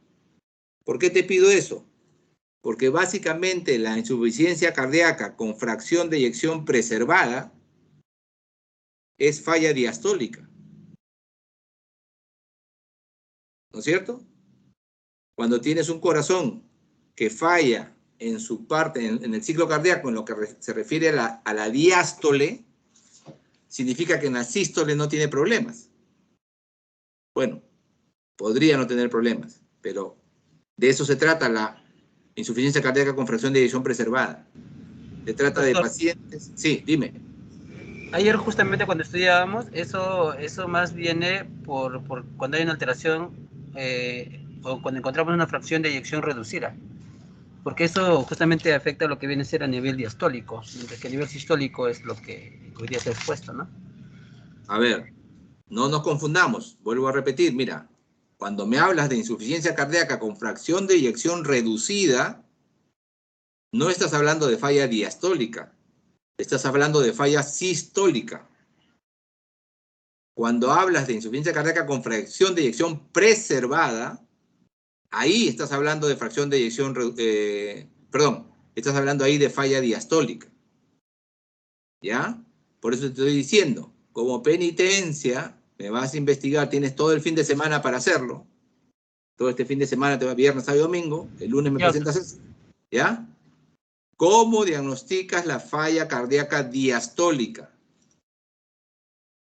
¿Por qué te pido eso? Porque básicamente la insuficiencia cardíaca con fracción de eyección preservada es falla diastólica. ¿No es cierto? Cuando tienes un corazón que falla en su parte, en el ciclo cardíaco, en lo que se refiere a la diástole, significa que en la sístole no tiene problemas. Bueno, podría no tener problemas, pero de eso se trata la insuficiencia cardíaca con fracción de eyección preservada. Se trata de pacientes... Sí, dime. Ayer justamente cuando estudiábamos, eso más viene por cuando hay una alteración o cuando encontramos una fracción de eyección reducida. Porque eso justamente afecta lo que viene a ser a nivel diastólico, mientras que a nivel sistólico es lo que hoy día está expuesto, ¿no? A ver, no nos confundamos. Vuelvo a repetir, mira, cuando me hablas de insuficiencia cardíaca con fracción de eyección reducida, No estás hablando de falla diastólica, estás hablando de falla sistólica. Cuando hablas de insuficiencia cardíaca con fracción de eyección preservada, ahí estás hablando de fracción de eyección, estás hablando ahí de falla diastólica. ¿Ya? Por eso te estoy diciendo, como penitencia, me vas a investigar, tienes todo el fin de semana para hacerlo. Todo este fin de semana, te va viernes, sábado y domingo, el lunes me presentas eso. ¿Ya? ¿Cómo diagnosticas la falla cardíaca diastólica?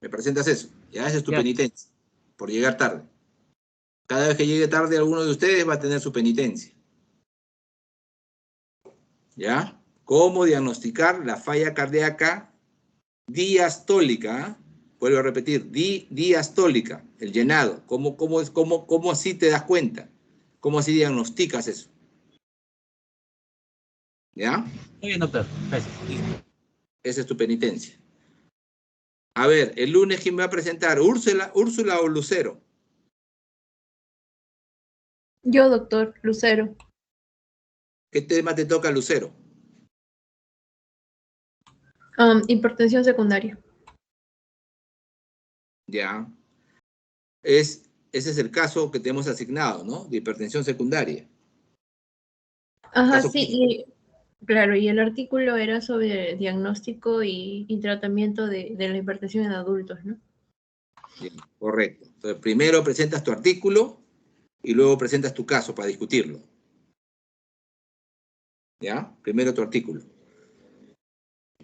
Me presentas eso. Ya, esa es tu penitencia, por llegar tarde. Cada vez que llegue tarde alguno de ustedes va a tener su penitencia. ¿Ya? ¿Cómo diagnosticar la falla cardíaca diastólica? Vuelvo a repetir, diastólica, el llenado. ¿Cómo así te das cuenta? ¿Cómo así diagnosticas eso? ¿Ya? Muy bien, doctor. Gracias. Esa es tu penitencia. A ver, el lunes, ¿quién me va a presentar? ¿Úrsula o Lucero? Yo, doctor Lucero. ¿Qué tema te toca, Lucero? Hipertensión secundaria. Ya. Ese es el caso que te hemos asignado, ¿no? De hipertensión secundaria. Ajá, Caso sí, claro, y el artículo era sobre diagnóstico y tratamiento de la hipertensión en adultos, ¿no? Bien, correcto. Entonces, primero presentas tu artículo y luego presentas tu caso para discutirlo. ¿Ya? Primero tu artículo.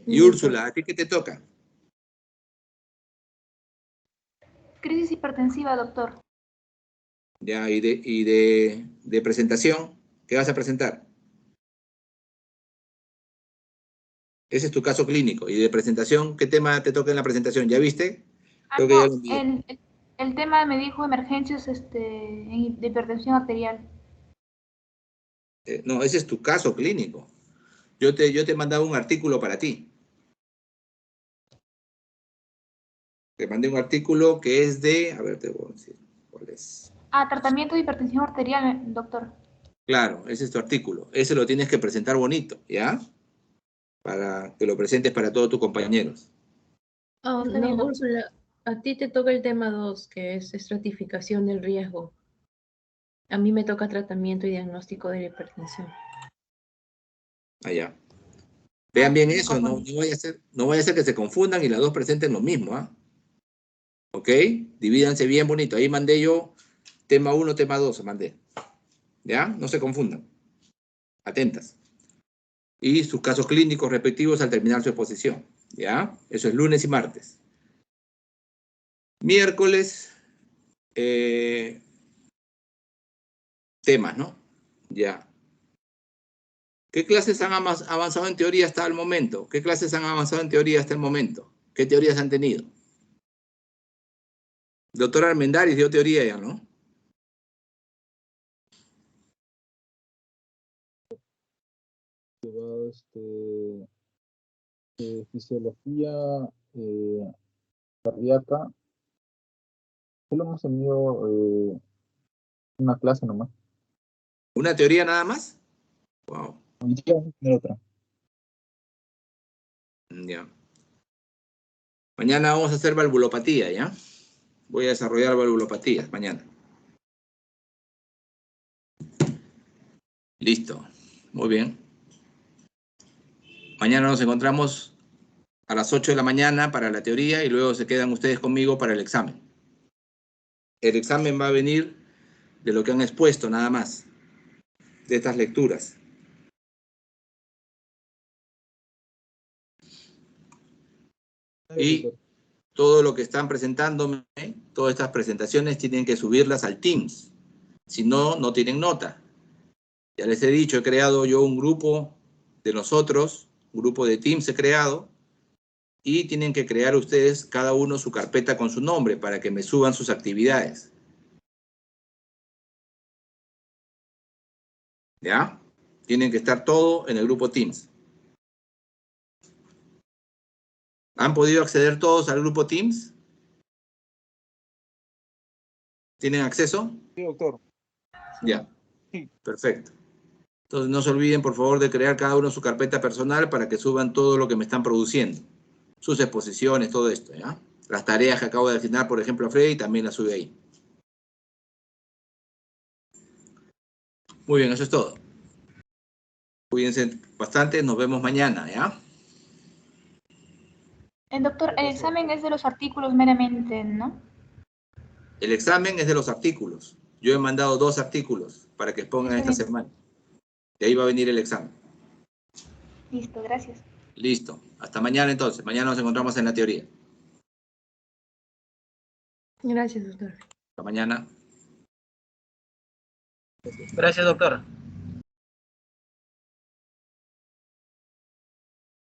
Y Listo. Úrsula, ¿a ti qué te toca? Crisis hipertensiva, doctor. Ya, y de presentación, ¿qué vas a presentar? Ese es tu caso clínico. Y de presentación, ¿qué tema te toca en la presentación? ¿Ya viste? Creo que ya lo envié. El tema me dijo emergencias de hipertensión arterial. No, ese es tu caso clínico. Yo te he mandado un artículo para ti. Te mandé un artículo que es de... A ver, te voy a decir cuál es. Tratamiento de hipertensión arterial, doctor. Claro, ese es tu artículo. Ese lo tienes que presentar bonito, ¿ya? Para que lo presentes para todos tus compañeros. Oh, Está no, bien, doctor. Úrsula, a ti te toca el tema 2, que es estratificación del riesgo. A mí me toca tratamiento y diagnóstico de la hipertensión. Allá. Vean bien Me eso, no confundí. vaya a ser que se confundan y las dos presenten lo mismo, ¿ah? ¿Ok? Divídanse bien bonito. Ahí mandé yo tema 1, tema 2, mandé. ¿Ya? No se confundan. Atentas. Y sus casos clínicos respectivos al terminar su exposición. ¿Ya? Eso es lunes y martes. Miércoles, temas, ¿no? Ya. ¿Qué clases han avanzado en teoría hasta el momento? ¿Qué clases han avanzado en teoría hasta el momento? ¿Qué teorías han tenido? Doctor Armendáriz dio teoría ya, ¿no? Fisiología cardíaca. Solo hemos tenido una clase nomás. ¿Una teoría nada más? Wow. Hoy día vamos a tener otra. Ya. Mañana vamos a hacer valvulopatía, ¿ya? Voy a desarrollar valvulopatías mañana. Listo. Muy bien. Mañana nos encontramos a las 8 de la mañana para la teoría y luego se quedan ustedes conmigo para el examen. El examen va a venir de lo que han expuesto nada más, de estas lecturas. Y todo lo que están presentándome, todas estas presentaciones tienen que subirlas al Teams. Si no, no tienen nota. Ya les he dicho, he creado yo un grupo de nosotros, un grupo de Teams he creado, y tienen que crear ustedes cada uno su carpeta con su nombre para que me suban sus actividades. ¿Ya? Tienen que estar todo en el grupo Teams. ¿Han podido acceder todos al grupo Teams? ¿Tienen acceso? Sí, doctor. Ya. Sí. Perfecto. Entonces no se olviden, por favor, de crear cada uno su carpeta personal para que suban todo lo que me están produciendo. Sus exposiciones, todo esto, ¿ya? Las tareas que acabo de asignar, por ejemplo, a Freddy, también las sube ahí. Muy bien, eso es todo. Cuídense bastante, nos vemos mañana, ¿ya? Doctor, el examen es de los artículos meramente, ¿no? El examen es de los artículos. Yo he mandado 2 artículos para que expongan Está esta bien. semana. De ahí va a venir el examen. Listo, gracias. Listo. Hasta mañana entonces. Mañana nos encontramos en la teoría. Gracias, doctor. Hasta mañana. Gracias, doctor.